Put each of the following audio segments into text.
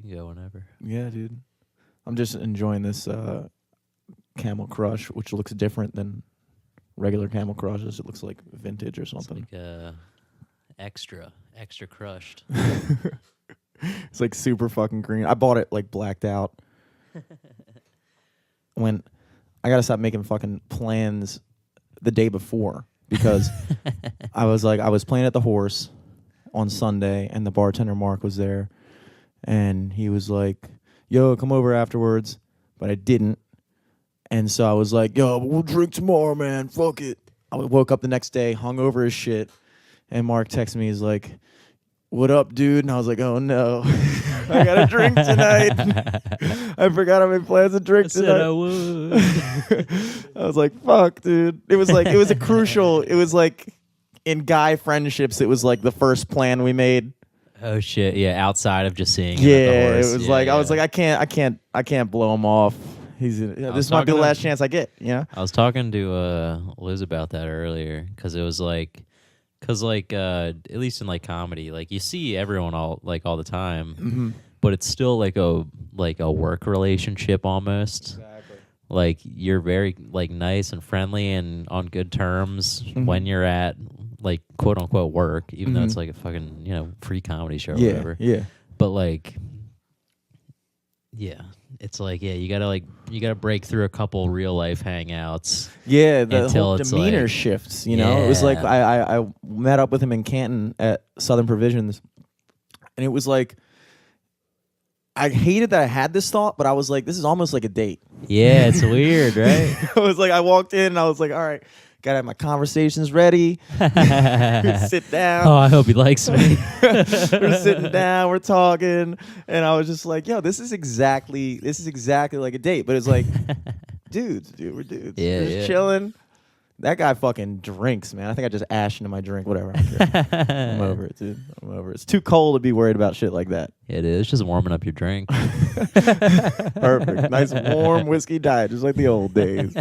can go whenever. Yeah, dude. I'm just enjoying this Camel Crush, which looks different than regular Camel Crushes. It looks like vintage or something. It's like extra crushed. It's like super fucking green. I bought it like blacked out. When I gotta stop making fucking plans the day before because I was playing at the Horse on Sunday and the bartender Mark was there and he was like, yo, come over afterwards, but I didn't. And so I was like, yo, we'll drink tomorrow, man. Fuck it. I woke up the next day, hungover as shit, and Mark texted me. He's like, what up, dude? And I was like, oh, no. I got to drink tonight. I forgot I made plans to drink tonight. Said I would. I was like, fuck, dude. It was like, it was like in guy friendships, it was like the first plan we made. Oh, shit. Yeah, outside of just seeing Yeah, him at the Horse. it was I was like, I can't blow him off. This might be the last chance I get, you know? I was talking to Liz about that earlier because it was like, at least in like comedy, like you see everyone all the time, but it's still like a work relationship almost. Exactly. Like you're very like nice and friendly and on good terms when you're at like quote unquote work, even though it's like a fucking free comedy show or whatever. Yeah. But like, yeah. It's like, you gotta break through a couple real life hangouts. Yeah, the whole demeanor shifts, you know? It was like I met up with him in Canton at Southern Provisions, and it was like I hated that I had this thought, but I was like, this is almost like a date. Yeah, it's weird, right? I was like, I walked in and I was like, all right, gotta have my conversations ready. Sit down. Oh, I hope he likes me. We're sitting down, we're talking, and I was just like, yo, this is exactly like a date. But it's like, dude, we're dudes. Yeah, we're just chilling. That guy fucking drinks, man. I think I just ashed into my drink. Whatever. I'm over it, dude. I'm over it. It's too cold to be worried about shit like that. It is just warming up your drink. Perfect. Nice warm whiskey diet, just like the old days.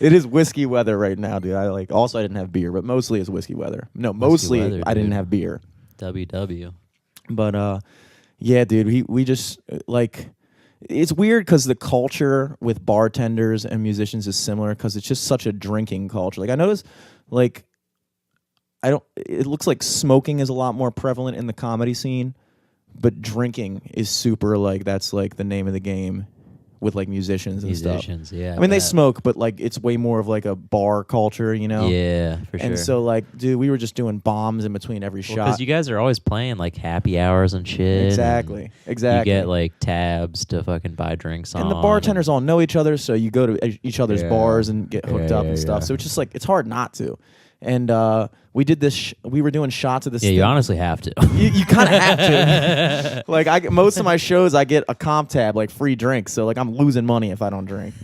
It is whiskey weather right now, dude. I didn't have beer, but mostly it's whiskey weather. No, mostly weather, I didn't have beer. WW. But yeah, dude, we just like it's weird because the culture with bartenders and musicians is similar because it's just such a drinking culture. Like I notice, like it looks like smoking is a lot more prevalent in the comedy scene, but drinking is super like that's like the name of the game with like musicians and stuff. Yeah. I mean, they smoke, but like it's way more of like a bar culture, you know? Yeah, for sure. And so like, dude, we were just doing bombs in between every shot. Because you guys are always playing like happy hours and shit. Exactly. You get like tabs to fucking buy drinks on. And the bartenders all know each other, so you go to each other's bars and get hooked up and stuff. So it's just like, it's hard not to. And we did this. We were doing shots of this. Yeah, thing. You honestly have to. You kind of have to. Like most of my shows, I get a comp tab, like free drinks. So like I'm losing money if I don't drink.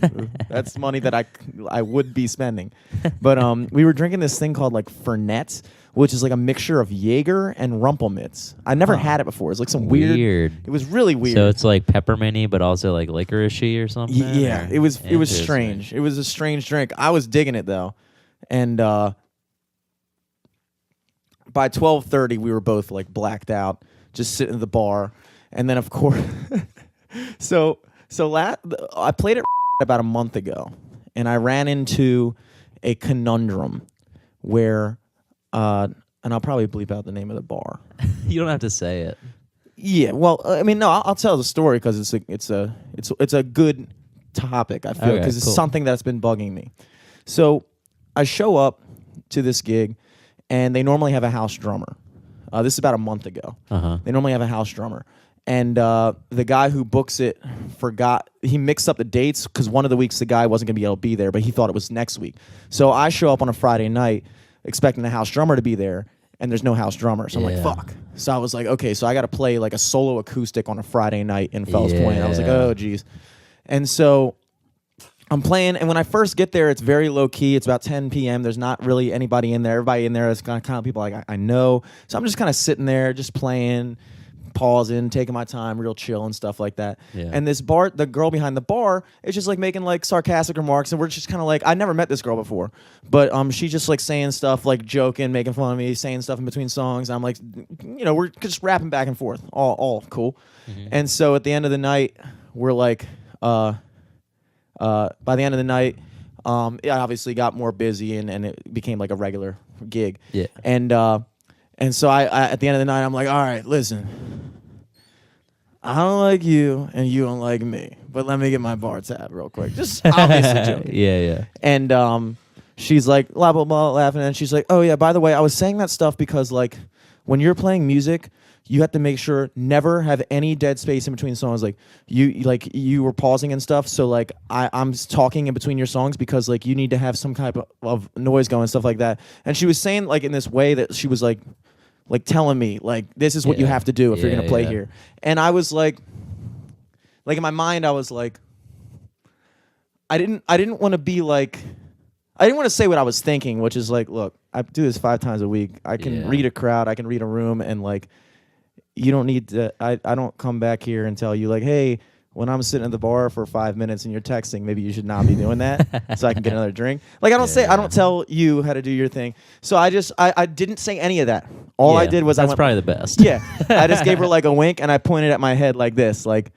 That's money that I would be spending. But we were drinking this thing called like Fernet, which is like a mixture of Jaeger and Rumpelmitz. I never had it before. It's like some weird. It was really weird. So it's like pepperminty, but also like licoricey or something. Yeah, it was strange. It was a strange drink. I was digging it though, and. By 12:30, we were both like blacked out, just sitting at the bar, and then of course, I played it about a month ago, and I ran into a conundrum where, and I'll probably bleep out the name of the bar. You don't have to say it. Yeah, well, I mean, no, I'll tell the story because it's a good topic. I feel because it's something that's been bugging me. So I show up to this gig. And they normally have a house drummer. This is about a month ago. They normally have a house drummer. And the guy who books it he mixed up the dates because one of the weeks the guy wasn't going to be able to be there, but he thought it was next week. So I show up on a Friday night expecting the house drummer to be there, and there's no house drummer. So I'm like, fuck. So I was like, okay, so I got to play like a solo acoustic on a Friday night in Fells Point. I was like, oh, geez. And so I'm playing, and when I first get there, it's very low key. It's about 10 p.m. There's not really anybody in there. Everybody in there is kind of people like I know. So I'm just kind of sitting there, just playing, pausing, taking my time, real chill and stuff like that. Yeah. And the girl behind the bar is just like making like sarcastic remarks, and we're just kind of like, I never met this girl before, but she's just like saying stuff, like joking, making fun of me, saying stuff in between songs. I'm like, we're just rapping back and forth, all cool. Mm-hmm. And so at the end of the night, we're like, by the end of the night, it obviously got more busy and it became like a regular gig. Yeah. And so I at the end of the night, I'm like, all right, listen, I don't like you and you don't like me, but let me get my bar tab real quick. Just obviously joking. Yeah. And she's like, blah, blah, blah, laughing. And she's like, oh, yeah, by the way, I was saying that stuff because, like, when you're playing music, you have to make sure never have any dead space in between songs. Like you were pausing and stuff. So like I'm talking in between your songs because like you need to have some type of noise going, stuff like that. And she was saying like in this way that she was like telling me like this is what you have to do if you're gonna play here. And I was like in my mind I was like I didn't want to be like I didn't want to say what I was thinking, which is like, look, I do this 5 times a week. I can read a crowd, I can read a room, and like you don't need to. I don't come back here and tell you like, hey, when I'm sitting at the bar for 5 minutes and you're texting, maybe you should not be doing that so I can get another drink. Like I don't tell you how to do your thing. So I didn't say any of that. All I did was that's probably the best. Yeah, I just gave her like a wink and I pointed at my head like this, like,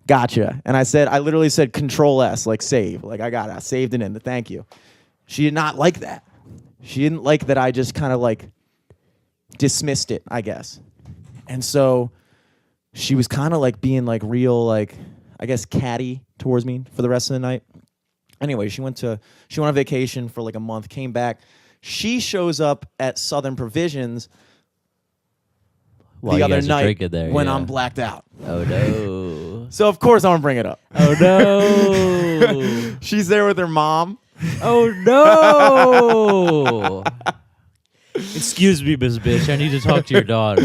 gotcha. And I literally said Control S, like save, like I got it, I saved it in the thank you. She did not like that. She didn't like that I just kind of like dismissed it, I guess. And so she was kind of like being like real, like, I guess, catty towards me for the rest of the night. Anyway, she went on vacation for like a month, came back. She shows up at Southern Provisions the other night when I'm blacked out. Oh, no. So, of course, I'm going to bring it up. Oh, no. She's there with her mom. Oh, no. Excuse me, Miss Bitch. I need to talk to your daughter.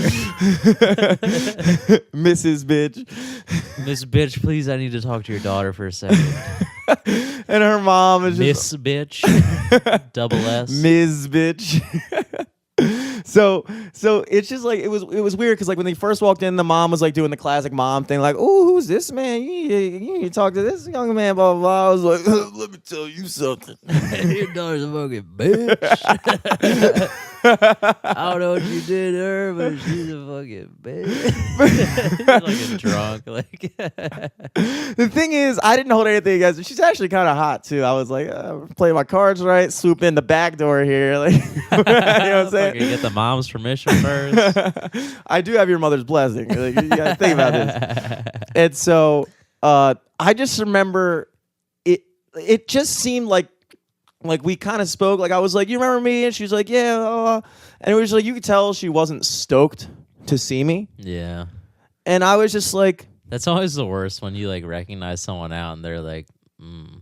Mrs. Bitch. Miss Bitch, please, I need to talk to your daughter for a second. And her mom is Miss Bitch. Double S. Ms. Bitch. So it's just like it was weird because like when they first walked in, the mom was like doing the classic mom thing, like, "Oh, who's this man? You need to talk to this young man." Blah blah blah. I was like, "Let me tell you something. Your daughter's a fucking bitch." I don't know what you did to her, but she's a fucking bitch. She's like a drunk. Like the thing is, I didn't hold anything against her. She's actually kind of hot too. I was like, play my cards right, swoop in the back door here. Like, you know what I'm saying? Get the mom's permission first. I do have your mother's blessing. Like, you gotta think about this. And so I just remember it. It just seemed like we kind of spoke. Like I was like, "You remember me?" And she was like, "Yeah." And it was like you could tell she wasn't stoked to see me. Yeah. And I was just like, that's always the worst when you like recognize someone out and they're like,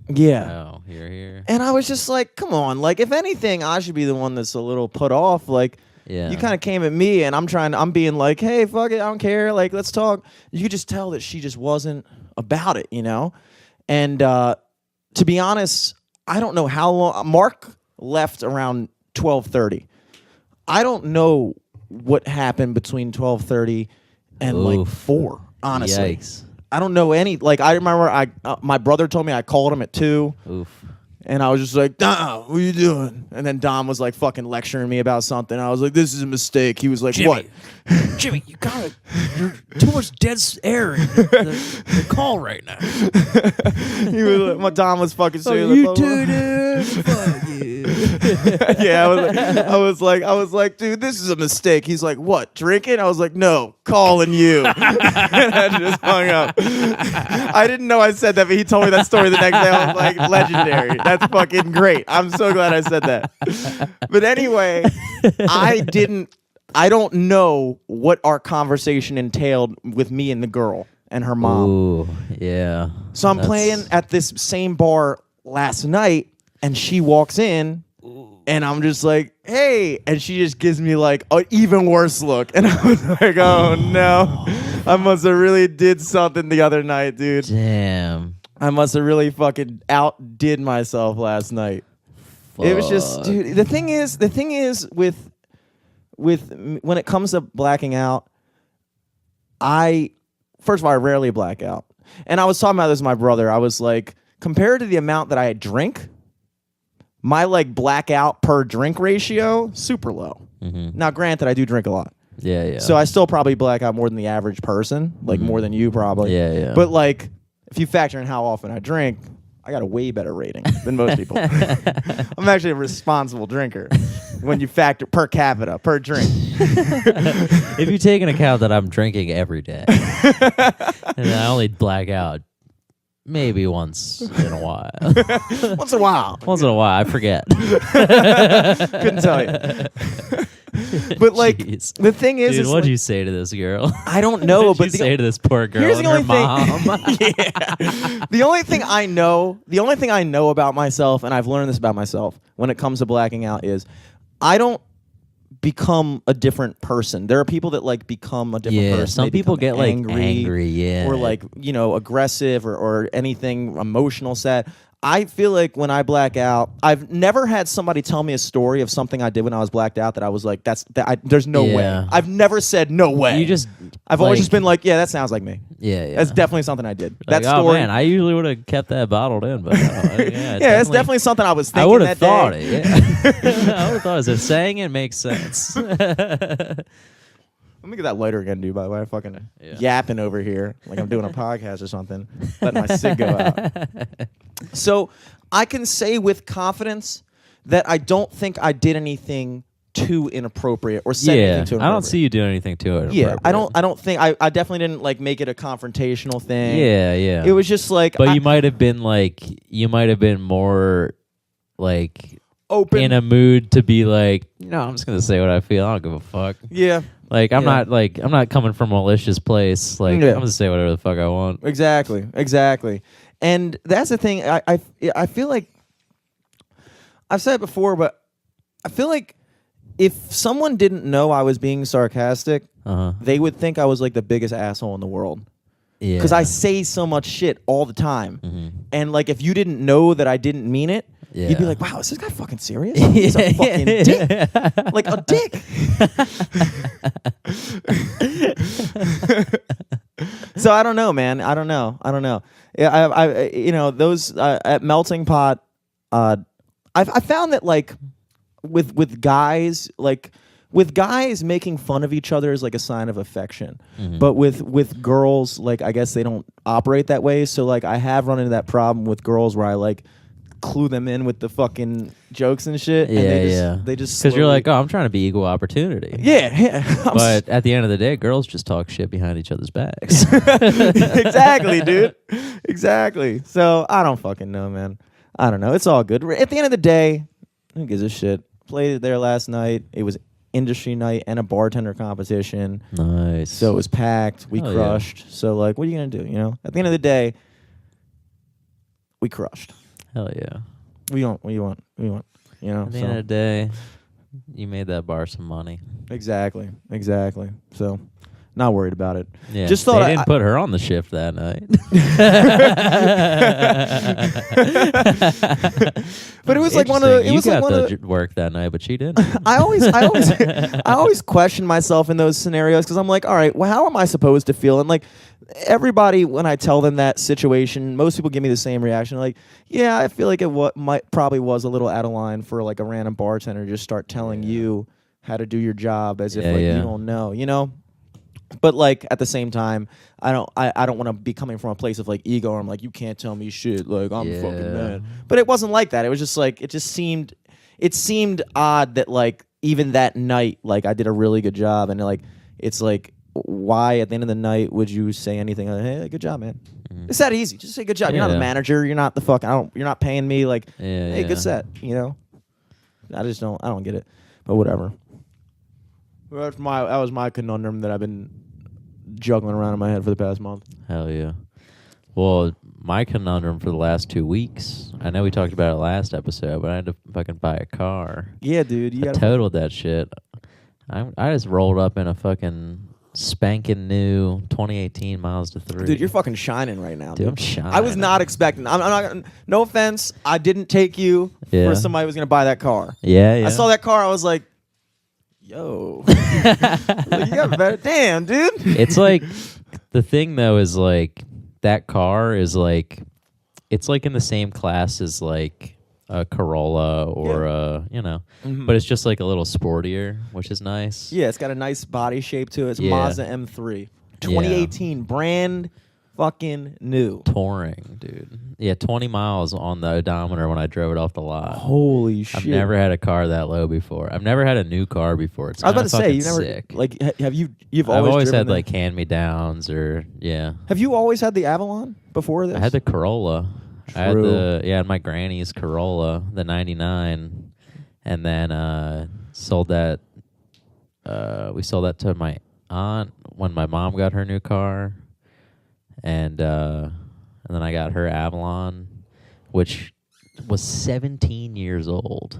yeah, oh, you're here. And I was just like, come on. Like if anything, I should be the one that's a little put off. Like, you kind of came at me, and I'm being like, hey, fuck it, I don't care. Like, let's talk. You could just tell that she just wasn't about it, you know. And to be honest, I don't know how long. Mark left around 12:30. I don't know what happened between 12:30 and like 4. Honestly, yikes. I don't know any. Like I remember, my brother told me I called him at 2. Oof. And I was just like, Dom, what are you doing? And then Dom was like fucking lecturing me about something. I was like, this is a mistake. He was like, Jimmy, what? Jimmy, you're too much dead air in the call right now. He was like, my Dom was fucking saying, like, you too, dude. Fuck you. Yeah, I was like, dude, this is a mistake. He's like, what? Drinking? I was like, no, calling you. And I just hung up. I didn't know I said that, but he told me that story the next day. I was like, legendary. That's fucking great. I'm so glad I said that. But anyway, I don't know what our conversation entailed with me and the girl and her mom. Ooh, yeah. So I'm playing at this same bar last night, and she walks in, and I'm just like, hey. And she just gives me like an even worse look. And I was like, oh no. I must have really did something the other night, dude. Damn. I must have really fucking outdid myself last night. Fuck. It was just, dude. The thing is with when it comes to blacking out, first of all, I rarely black out. And I was talking about this with my brother. I was like, compared to the amount that I drink, my like blackout per drink ratio, super low. Now, granted, I do drink a lot. Yeah. So I still probably black out more than the average person, like more than you probably. Yeah. But like, if you factor in how often I drink, I got a way better rating than most people. I'm actually a responsible drinker when you factor per capita, per drink. If you take into account that I'm drinking every day, and I only black out maybe once in a while. Once in a while. Once in a while, I forget. Couldn't tell you. But like, Jeez. the thing is, Dude, what'd like, you say to this girl? I don't know. What'd but you say to this poor girl here's and the her only thing. mom? Yeah. The only thing I know about myself, and I've learned this about myself when it comes to blacking out, is I don't become a different person. There are people that like become a different person. Some They people become get angry, yeah, or like aggressive or anything emotional, sad. I feel like when I black out, I've never had somebody tell me a story of something I did when I was blacked out that I was like, there's no way. I've never said no way. I've always just been like, yeah, that sounds like me. Yeah. That's definitely something I did. Like, that story. Oh man, I usually would have kept that bottled in, but yeah, that's definitely something I was thinking. I would have thought day. it. Yeah. I would have thought it. Saying it makes sense. Let me get that lighter again, dude. By the way, I'm fucking yapping over here like I'm doing a podcast or something. Letting my cig go out. So I can say with confidence that I don't think I did anything too inappropriate or said anything too inappropriate. I don't see you doing anything too inappropriate. Yeah, I don't think I definitely didn't like make it a confrontational thing. Yeah. It was just like, but you might have been more like open in a mood to be like, I'm just gonna say what I feel. I don't give a fuck. Yeah. Like I'm not coming from a malicious place. Like I'm gonna say whatever the fuck I want. Exactly. And that's the thing. I feel like I've said it before, but I feel like if someone didn't know I was being sarcastic, they would think I was like the biggest asshole in the world. Yeah. Because I say so much shit all the time, and like if you didn't know that I didn't mean it, you'd be like, "Wow, is this guy fucking serious? He's a fucking dick, like a dick." So I don't know, man. I don't know. Yeah, I those at Melting Pot, I found that like with guys making fun of each other is like a sign of affection. But with girls, like I guess they don't operate that way. So like I have run into that problem with girls where I like clue them in with the fucking jokes and shit. Yeah, and they just because you're like, I'm trying to be equal opportunity. Yeah. But at the end of the day, girls just talk shit behind each other's backs. Exactly, dude. Exactly. So I don't fucking know, man. I don't know. It's all good. At the end of the day, who gives a shit? Played it there last night. It was industry night and a bartender competition. Nice. So it was packed. We crushed. Yeah. So like, what are you gonna do? At the end of the day, we crushed. Hell yeah. What you want? At the end of the day, you made that bar some money. Exactly. So, not worried about it. Yeah. Just thought they didn't put her on the shift that night. But it was like one of the. You got the work that night, but she didn't. I always question myself in those scenarios because I'm like, all right, well, how am I supposed to feel? And like everybody, when I tell them that situation, most people give me the same reaction. Like, yeah, I feel like it probably was a little out of line for like a random bartender to just start telling you how to do your job as if you don't know, But like at the same time, I don't want to be coming from a place of like ego. Where I'm like, you can't tell me shit. Like I'm fucking mad. But it wasn't like that. It was just like it seemed odd that like even that night like I did a really good job and like it's like why at the end of the night would you say anything like, hey, good job, man? It's that easy. Just say good job. You're not the manager. You're not the you're not paying me. Like hey, good set. I don't get it. But whatever. That was my conundrum that I've been juggling around in my head for the past month. Hell yeah. Well, my conundrum for the last 2 weeks, I know we talked about it last episode, but I had to fucking buy a car. Yeah, dude. I totaled that shit. I just rolled up in a fucking spanking new 2018 Mazda 3. Dude, you're fucking shining right now. Dude, I'm shining. I was not expecting. I'm not. No offense. I didn't take you for somebody who was gonna buy that car. Yeah. I saw that car. I was like, yo. Like, you got better. Damn, dude. It's like, the thing though is like, that car is like, it's like in the same class as like a Corolla or but it's just like a little sportier, which is nice. Yeah, it's got a nice body shape to it. It's Mazda M3. 2018, brand fucking new. Touring, dude. Yeah, 20 miles on the odometer when I drove it off the lot. Holy shit. I've never had a car that low before. I've never had a new car before. It's I was about to say, you never sick. like have you've I've always driven had like hand-me-downs or Have you always had the Avalon before this? I had the Corolla. True. I had my granny's Corolla, the 99, and then sold that we sold that to my aunt when my mom got her new car. And then I got her Avalon, which was 17 years old.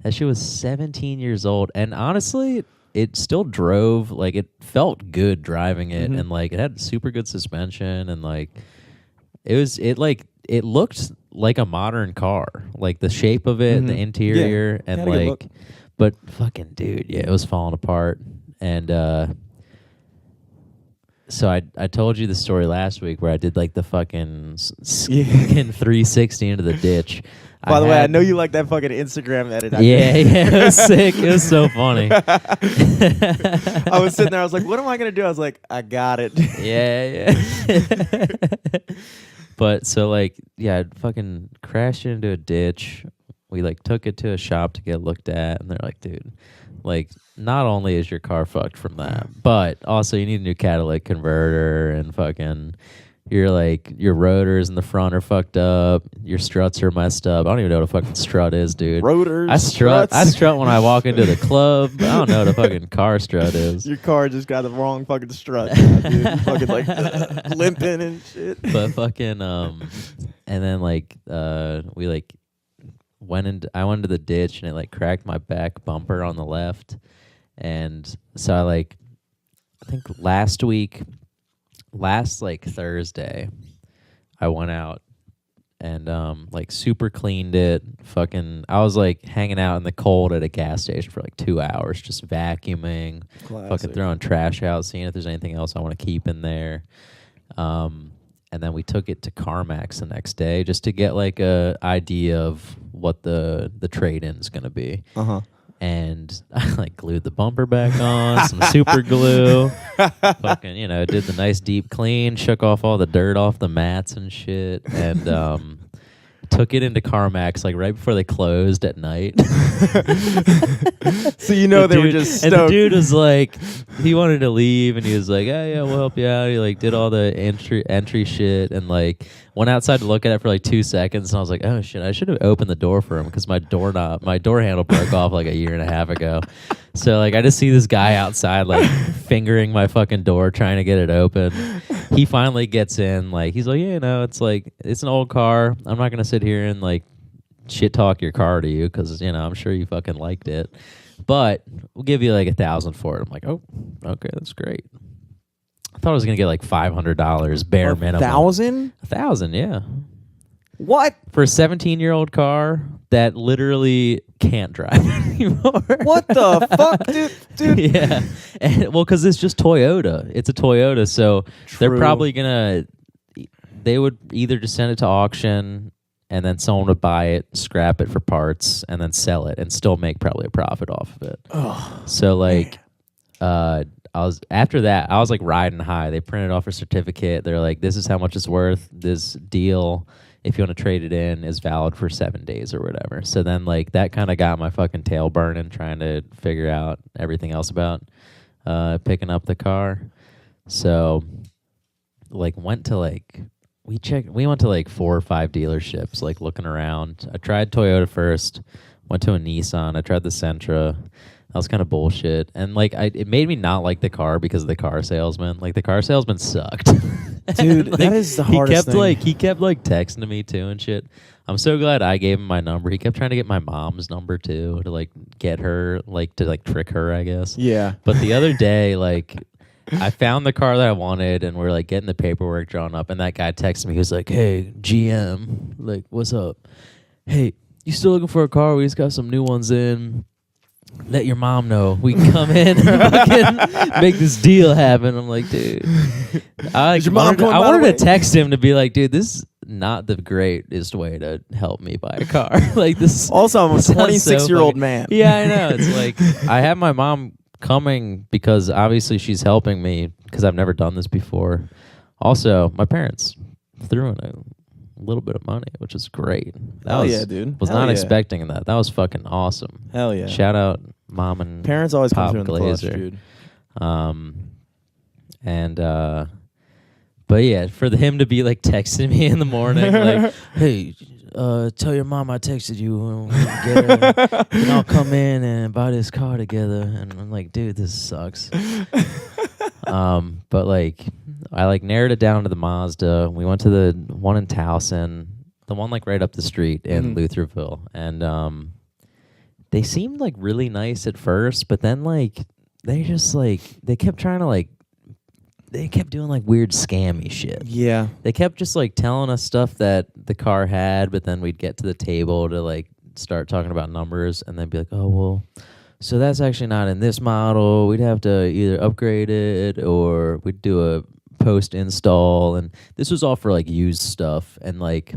That shit was 17 years old. And honestly, it still drove, like, it felt good driving it. And, like, it had super good suspension. And, like, it looked like a modern car. Like, the shape of it, the interior. And, like, but fucking, dude, yeah, it was falling apart. And, so I told you the story last week where I did like the fucking 360 into the ditch. By the way, I know you like that fucking Instagram edit. Yeah, it was sick. It was so funny. I was sitting there. I was like, what am I going to do? I was like, I got it. Yeah. But so like, yeah, I fucking crashed into a ditch. We like took it to a shop to get looked at. And they're like, dude, like, not only is your car fucked from that, but also you need a new catalytic converter and fucking your rotors in the front are fucked up. Your struts are messed up. I don't even know what a fucking strut is, dude. Rotors. I strut when I walk into the club. I don't know what a fucking car strut is. Your car just got the wrong fucking strut, dude. You fucking like limping and shit. But fucking and then like we like I went into the ditch and it like cracked my back bumper on the left. And so I think last Thursday, I went out and like super cleaned it. Fucking, I was like hanging out in the cold at a gas station for like 2 hours, just vacuuming, fucking throwing trash out, seeing if there's anything else I want to keep in there. And then we took it to CarMax the next day just to get like a idea of what the trade-in's gonna be. And I like glued the bumper back on, some super glue. Fucking, did the nice deep clean, shook off all the dirt off the mats and shit, and took it into CarMax like right before they closed at night. So they were just stoked. And the dude was like, he wanted to leave, and he was like, "Oh yeah, we'll help you out." He like did all the entry shit, and like went outside to look at it for like 2 seconds, and I was like, "Oh shit, I should have opened the door for him because my door handle broke off like a year and a half ago." So like I just see this guy outside like fingering my fucking door trying to get it open. He finally gets in, like he's like, "Yeah, it's like it's an old car. I'm not gonna sit here and like shit talk your car to you because I'm sure you fucking liked it, but we'll give you like $1,000 for it." I'm like, "Oh, okay, that's great." I thought I was gonna get like $500 bare minimum. $1,000? $1,000, yeah. What? For a 17-year-old car that literally can't drive anymore. What the fuck, dude? Yeah. And, well, because it's just Toyota. It's a Toyota, so they're probably they would either just send it to auction and then someone would buy it, scrap it for parts, and then sell it and still make probably a profit off of it. Oh, so like, after that, I was like riding high. They printed off a certificate. They're like, "This is how much it's worth. This deal, if you want to trade it in, is valid for 7 days or whatever." So then like that kind of got my fucking tail burning trying to figure out everything else about picking up the car. So like we went to like 4 or 5 dealerships, like looking around. I tried Toyota first, went to a Nissan. I tried the Sentra. That was kind of bullshit. And like it made me not like the car because of the car salesman. Like the car salesman sucked. Dude, like, that is the hardest thing. He kept like texting to me too and shit. I'm so glad I gave him my number. He kept trying to get my mom's number too to like get her, like to like trick her, I guess. Yeah. But the other day, like I found the car that I wanted and we're like getting the paperwork drawn up, and that guy texted me. He was like, "Hey, GM, like what's up? Hey, you still looking for a car? We just got some new ones in. let your mom know we can come in and fucking make this deal happen. I'm like, dude. I wanted to text him to be like, dude, this is not the greatest way to help me buy a car. Like this. Also, I'm a 26-year-old man. Yeah, I know. It's like I have my mom coming because obviously she's helping me because I've never done this before. Also, my parents threw in a little bit of money, which is great. Hell yeah, dude. Was not expecting that. That was fucking awesome. Hell yeah. Shout out mom and parents always Pop come through in the clutch, Glazer. dude. But yeah, for him to be like texting me in the morning, like, hey, tell your mom I texted you. When we get her, and I'll come in and buy this car together. And I'm like, dude, this sucks. But like, I like narrowed it down to the Mazda. We went to the one in Towson, the one like right up the street in Lutherville, and they seemed like really nice at first, but then like they just like they kept trying to like. They kept doing like weird scammy shit. Yeah. They kept just like telling us stuff that the car had, but then we'd get to the table to like start talking about numbers and then be like, oh, well, so that's actually not in this model. We'd have to either upgrade it or we'd do a post install. And this was all for like used stuff. And like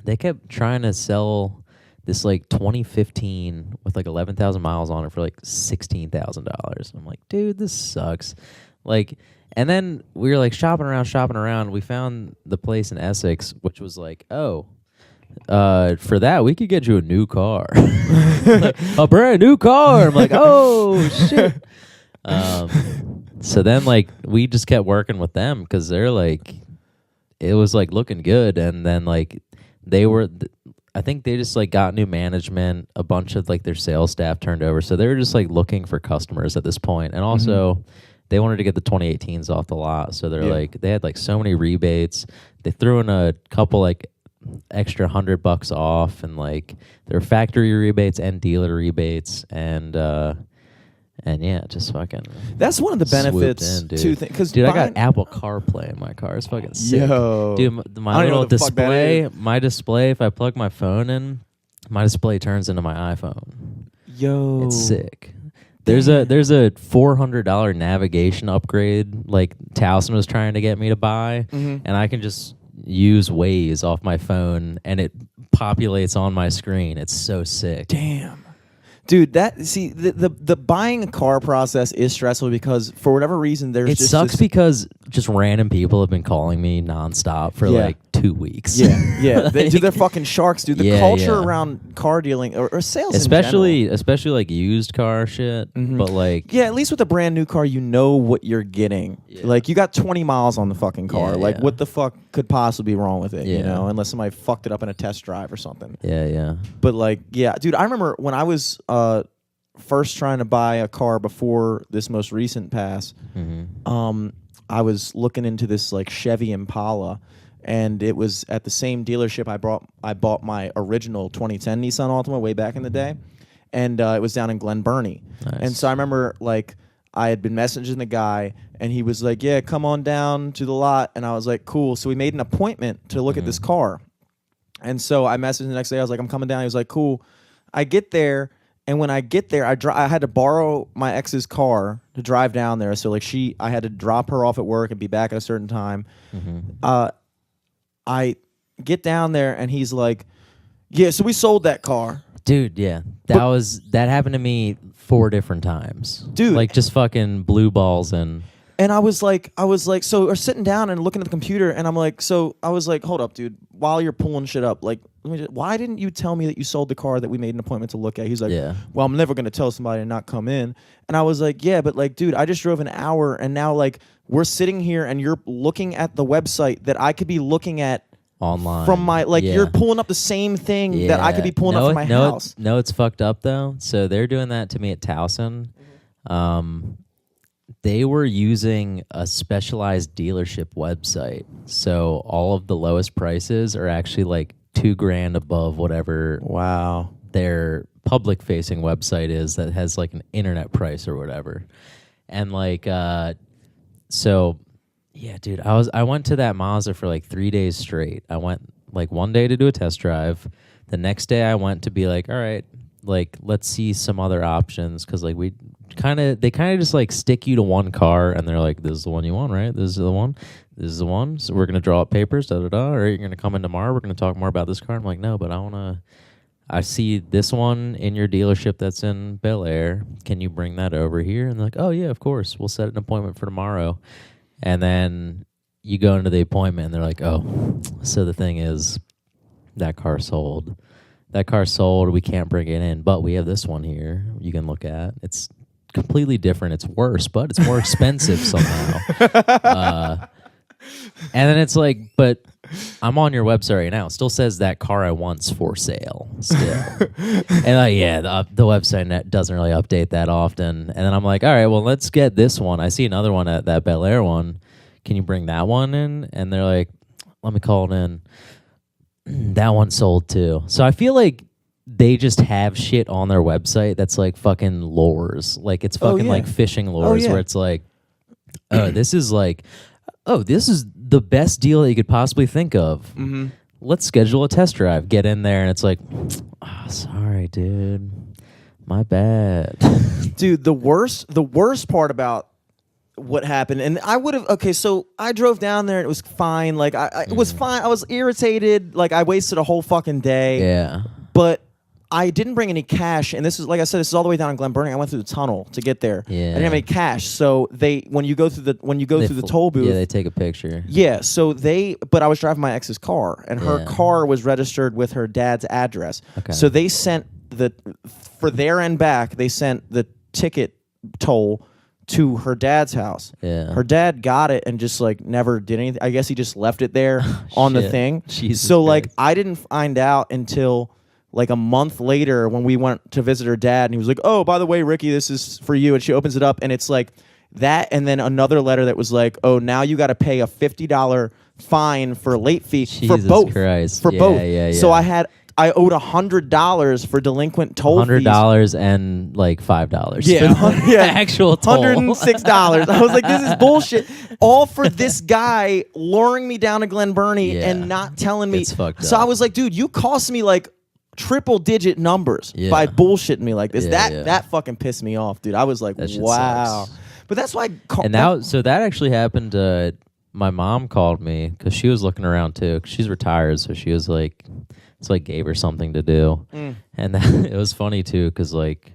they kept trying to sell this like 2015 with like 11,000 miles on it for like $16,000. I'm like, dude, this sucks. Like, and then we were like shopping around. We found the place in Essex, which was like, oh, for that we could get you a new car, like, a brand new car. I'm like, oh shit. So then like we just kept working with them because they're like, it was like looking good, and then like they were. I think they just like got new management. A bunch of like their sales staff turned over, so they were just like looking for customers at this point, and also. They wanted to get the 2018s off the lot, so they're like they had like so many rebates. They threw in a couple like extra $100 off, and like their factory rebates and dealer rebates, and yeah, just fucking. That's one of the benefits too. Because I got Apple CarPlay in my car. It's fucking sick. Yo, dude, my little display. My display. If I plug my phone in, my display turns into my iPhone. Yo, it's sick. There's a $400 navigation upgrade like Towson was trying to get me to buy, and I can just use Waze off my phone and it populates on my screen. It's so sick. Damn. Dude, the buying a car process is stressful because for whatever reason it sucks because just random people have been calling me nonstop for like 2 weeks. Yeah. Like, they're fucking sharks, dude. The culture around car dealing or sales, especially like used car shit. But like, at least with a brand new car, you know what you're getting. Yeah. Like you got 20 miles on the fucking car. Like what the fuck could possibly be wrong with it? You know, unless somebody fucked it up in a test drive or something. Yeah. But like, dude, I remember when I was first trying to buy a car before this most recent pass. I was looking into this like Chevy Impala, and it was at the same dealership I bought my original 2010 Nissan Altima way back in the day, and it was down in Glen Burnie. Nice. And so I remember like I had been messaging the guy, and he was like, "Yeah, come on down to the lot," and I was like, "Cool." So we made an appointment to look at this car, and so I messaged the next day. I was like, "I'm coming down." He was like, "Cool." I get there. And when I get there, I had to borrow my ex's car to drive down there. So like I had to drop her off at work and be back at a certain time. I get down there and he's like, "Yeah, so we sold that car." Dude, yeah. That happened to me 4 different times. Dude. Like just fucking blue balls and I was like, so we're sitting down and looking at the computer, and I'm like, so I was like, hold up, dude, while you're pulling shit up, like, why didn't you tell me that you sold the car that we made an appointment to look at? He's like, well, I'm never going to tell somebody to not come in. And I was like, yeah, but like, dude, I just drove an hour, and now like we're sitting here and you're looking at the website that I could be looking at online from my you're pulling up the same thing that I could be pulling up from my house. No, it's fucked up though. So they're doing that to me at Towson. They were using a specialized dealership website, so all of the lowest prices are actually like $2,000 above whatever their public facing website is that has like an internet price or whatever. And like so yeah, dude, I went to that Mazda for like 3 days straight. I went like one day to do a test drive. The next day I went to be like, all right, like let's see some other options, because like they kind of just like stick you to one car, and they're like, this is the one you want, right? This is the one. This is the one. So we're gonna draw up papers, or you're gonna come in tomorrow. We're gonna talk more about this car. I'm like, no, but I see this one in your dealership that's in Bel Air. Can you bring that over here? And they're like, oh yeah, of course. We'll set an appointment for tomorrow. And then you go into the appointment, and they're like, oh, so the thing is, that car sold. We can't bring it in, but we have this one here you can look at. It's completely different. It's worse, but it's more expensive somehow. And then it's like, but I'm on your website right now. It still says that car I want's for sale still. And the website doesn't really update that often. And then I'm like, all right, well, let's get this one. I see another one at that Bel Air one. Can you bring that one in? And they're like, let me call it in. That one sold too. So I feel like they just have shit on their website that's like fucking lures. Like it's fucking like phishing lures where it's like, this is the best deal that you could possibly think of. Mm-hmm. Let's schedule a test drive. Get in there, and it's like, oh, sorry, dude. My bad. Dude, the worst part about what happened, and I would have, so I drove down there, and it was fine. Like, it was fine. I was irritated. Like, I wasted a whole fucking day. Yeah. But I didn't bring any cash, and this is, like I said, this is all the way down in Glen Burnie. I went through the tunnel to get there. Yeah. I didn't have any cash, so when you go through the toll booth, they take a picture. Yeah, but I was driving my ex's car, and her car was registered with her dad's address. Okay. So they sent for there and back, they sent the ticket toll to her dad's house. Yeah. Her dad got it and just like never did anything. I guess he just left it there on the thing. Jesus so Christ. Like I didn't find out until like a month later when we went to visit her dad, and he was like, oh, by the way, Ricky, this is for you. And she opens it up, and it's like that, and then another letter that was like, oh, now you got to pay a $50 fine for late fee for both. Christ. For both. Yeah. So I owed $100 for delinquent toll fees. $100 and like $5. Yeah, the actual toll. $106. I was like, this is bullshit. All for this guy luring me down to Glen Burnie and not telling me. It's fucked up. So I was like, dude, you cost me like triple-digit numbers by bullshitting me like this. That fucking pissed me off, dude. I was like, wow. Sucks. But that's why. So that actually happened. My mom called me because she was looking around too. 'Cause she's retired, so she was like, it's like gave her something to do, and it was funny too because like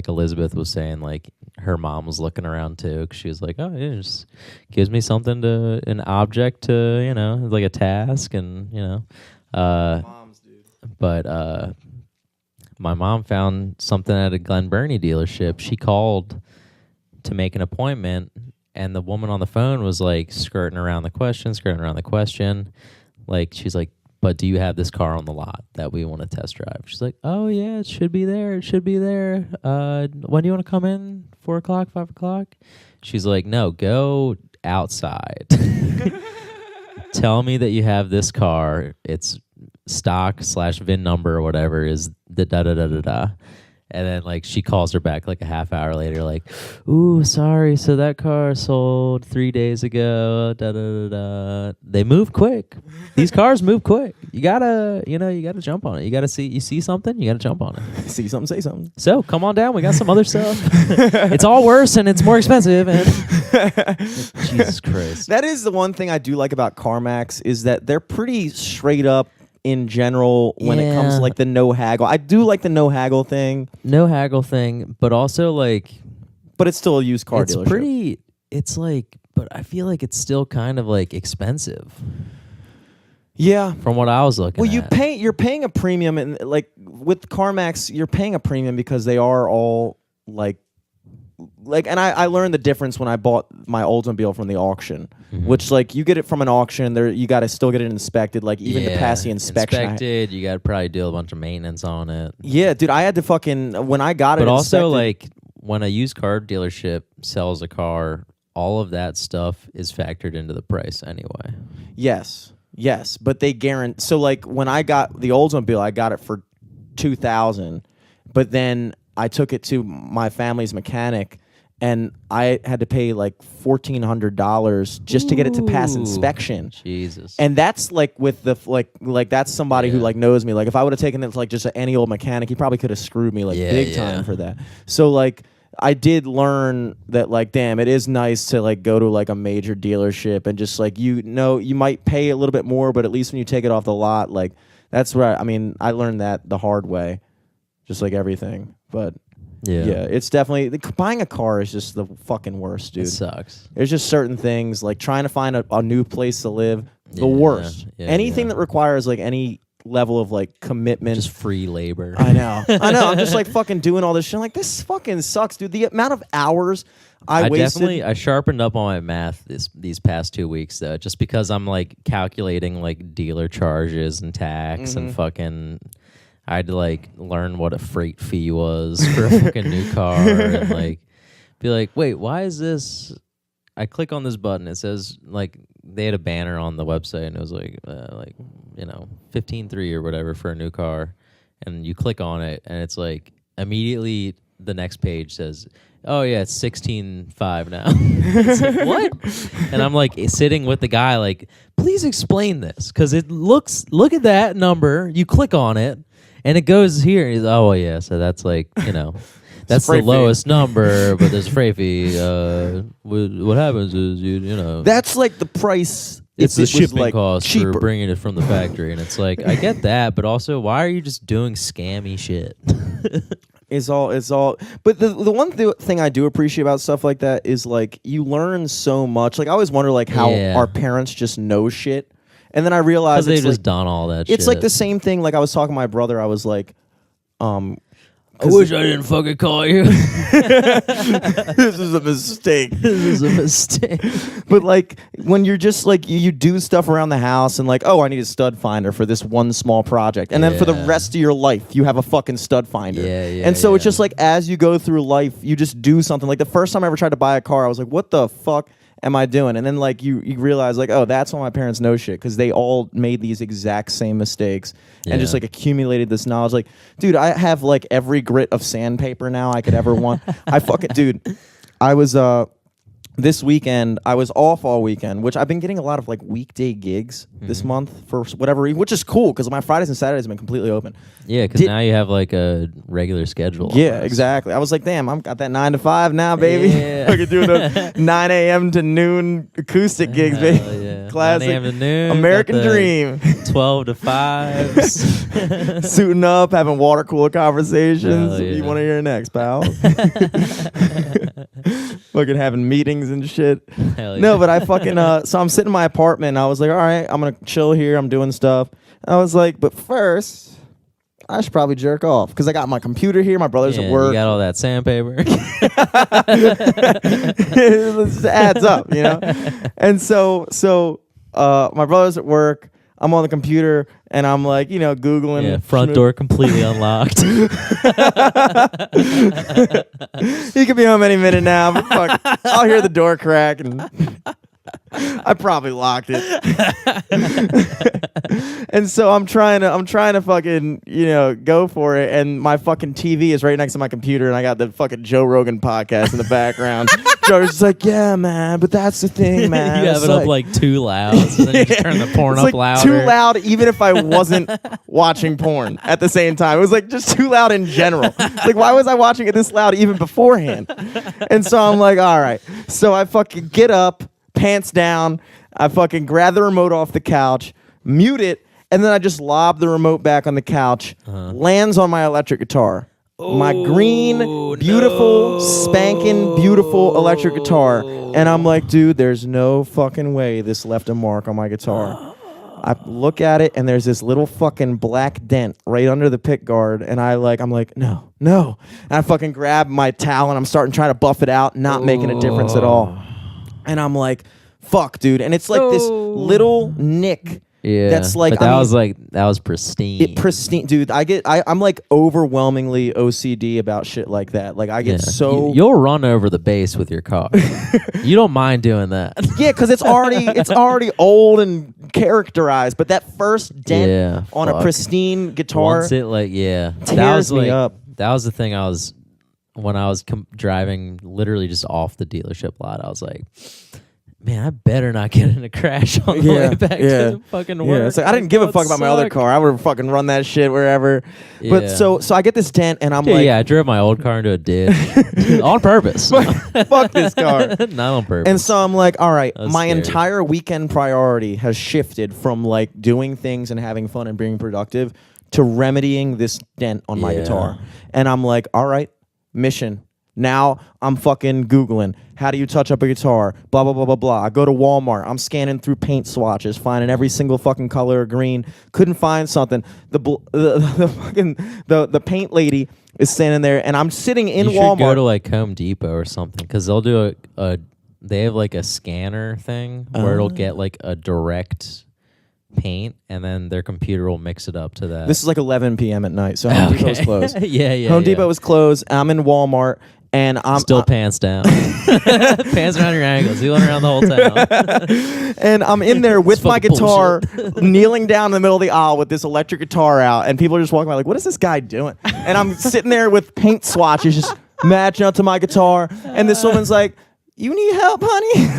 Elizabeth was saying like her mom was looking around too because she was like, oh yeah, just gives me something an object to like a task and Moms, dude. But my mom found something at a Glen Burnie dealership. She called to make an appointment, and the woman on the phone was like skirting around the question. Like she's like, but do you have this car on the lot that we want to test drive? She's like, oh yeah, it should be there. When do you want to come in? 4 o'clock, 5 o'clock? She's like, no, go outside. Tell me that you have this car. It's stock / VIN number or whatever is the da-da-da-da-da. And then, like, she calls her back, like, a half hour later, like, ooh, sorry, so that car sold 3 days ago, da-da-da-da. They move quick. These cars move quick. You gotta jump on it. You see something, you gotta jump on it. See something, say something. So, come on down. We got some other stuff. It's all worse, and it's more expensive. And Jesus Christ. That is the one thing I do like about CarMax is that they're pretty straight up in general when it comes to like the no haggle. I do like the no haggle thing. But also like, but it's still a used car dealership. But I feel like it's still kind of like expensive. Yeah, from what I was looking at. Well, you're paying a premium, and like with CarMax, you're paying a premium because they are all like, and I learned the difference when I bought my Oldsmobile from the auction, which like you get it from an auction, you got to still get it inspected, like even to pass the inspection. Inspected, you got to probably do a bunch of maintenance on it. Yeah, dude, I had to when I got it. But also like when a used car dealership sells a car, all of that stuff is factored into the price anyway. Yes, but they guarantee. So like when I got the Oldsmobile, I got it for $2,000, but then I took it to my family's mechanic, and I had to pay like $1,400 just to get it to pass inspection. Jesus. And that's like with the like that's somebody who like knows me. Like if I would have taken it to like just any old mechanic, he probably could have screwed me like big time for that. So like I did learn that like damn, it is nice to like go to like a major dealership and just like you might pay a little bit more, but at least when you take it off the lot, like that's where I learned that the hard way, just like everything. But yeah, it's definitely buying a car is just the fucking worst, dude. It sucks. There's just certain things like trying to find a new place to live, the worst. Anything that requires like any level of like commitment, just free labor. I know. I'm just like fucking doing all this shit. I'm like this fucking sucks, dude. The amount of hours I wasted. I sharpened up on my math these past 2 weeks though, just because I'm like calculating like dealer charges and tax and fucking. I had to like learn what a freight fee was for a fucking new car and like be like, wait, why is this? I click on this button. It says like they had a banner on the website and it was like 15.3 or whatever for a new car, and you click on it and it's like immediately the next page says, oh yeah, it's 16.5 now. It's like, what? And I'm like sitting with the guy like, please explain this because look at that number. You click on it. And it goes here. He's, oh, well, yeah. So that's like, that's the lowest number, but there's a freight fee. What happens is, that's like the price. It's the shipping like cost cheaper. for bringing it from the factory. And it's like, I get that, but also, why are you just doing scammy shit? It's all. But the one thing I do appreciate about stuff like that is like you learn so much. Like I always wonder like how our parents just know shit. And then I realized they've just like, done all that shit. It's like the same thing. Like I was talking to my brother. I was like, I wish I didn't fucking call you. This is a mistake. But like when you're just like you do stuff around the house and like, oh, I need a stud finder for this one small project. And then for the rest of your life, you have a fucking stud finder. And so it's just like as you go through life, you just do something. Like the first time I ever tried to buy a car, I was like, what the fuck am I doing? And then like you realize like, oh, that's why my parents know shit, because they all made these exact same mistakes and just like accumulated this knowledge. Like, dude, I have like every grit of sandpaper now I could ever want. I was this weekend, I was off all weekend, which I've been getting a lot of like weekday gigs this month for whatever reason, which is cool because my Fridays and Saturdays have been completely open. Yeah, because now you have like a regular schedule. Yeah, exactly. I was like, damn, I've got that 9 to 5 now, baby. Yeah. I could do the 9 a.m. to noon acoustic gigs, baby. Yeah. Classic 9 a.m. to noon, American dream. 12 to 5. Suiting up, having water cooler conversations. Yeah. You want to hear next, pal? Fucking having meetings and shit. Hell yeah. No, but I fucking so I'm sitting in my apartment and I was like, all right, I'm gonna chill here, I'm doing stuff. I was like, but first I should probably jerk off because I got my computer here, my brother's at work. You got all that sandpaper. It just adds up, And so my brother's at work, I'm on the computer and I'm like, Googling. Yeah, front door completely unlocked. He could be home any minute now, but fuck, I'll hear the door crack and I probably locked it. And so I'm trying to fucking, go for it, and my fucking TV is right next to my computer and I got the fucking Joe Rogan podcast in the background. Joe's just like, yeah, man, but that's the thing, man. You have it up like too loud, so then you just turn the porn up like louder. Too loud even if I wasn't watching porn at the same time. It was like just too loud in general. Like why was I watching it this loud even beforehand? And so I'm like, all right. So I fucking get up, pants down, I fucking grab the remote off the couch, mute it, and then I just lob the remote back on the couch, lands on my electric guitar. My green, beautiful, spanking, beautiful electric guitar. And I'm like, dude, there's no fucking way this left a mark on my guitar. I look at it, and there's this little fucking black dent right under the pick guard, and I'm like, no. And I fucking grab my towel, and I'm trying to buff it out, not making a difference at all. And I'm like, fuck, dude. And it's like this little nick. Yeah, that's like, but that was pristine. Pristine, dude. I'm like overwhelmingly OCD about shit like that. Like I get so you'll run over the bass with your car. You don't mind doing that. Yeah, because it's already old and characterized. But that first dent on a pristine guitar, once it tears me up. That was the thing I was when I was driving literally just off the dealership lot, I was like, man, I better not get in a crash on the way back to the fucking work. Yeah, it's like, I didn't give a fuck about my other car. I would have fucking run that shit wherever. But so I get this dent, and I'm like... Yeah, I drove my old car into a ditch. On purpose. Fuck this car. Not on purpose. And so I'm like, all right, my entire weekend priority has shifted from like doing things and having fun and being productive to remedying this dent on my guitar. And I'm like, all right, mission. Now I'm fucking Googling, how do you touch up a guitar? Blah, blah, blah, blah, blah. I go to Walmart. I'm scanning through paint swatches, finding every single fucking color of green. Couldn't find something. The paint lady is standing there, and I'm sitting in Walmart. You should go to like Home Depot or something, because they'll do they have like a scanner thing where it'll get like a direct paint, and then their computer will mix it up to that. This is like 11 p.m. at night, so Home Depot was closed. Home Depot was closed. I'm in Walmart. And I'm still pants down, pants around your ankles, wheeling around the whole town. And I'm in there with my guitar, kneeling down in the middle of the aisle with this electric guitar out, and people are just walking by like, "What is this guy doing?" And I'm sitting there with paint swatches just matching up to my guitar, and this woman's like, "You need help, honey?"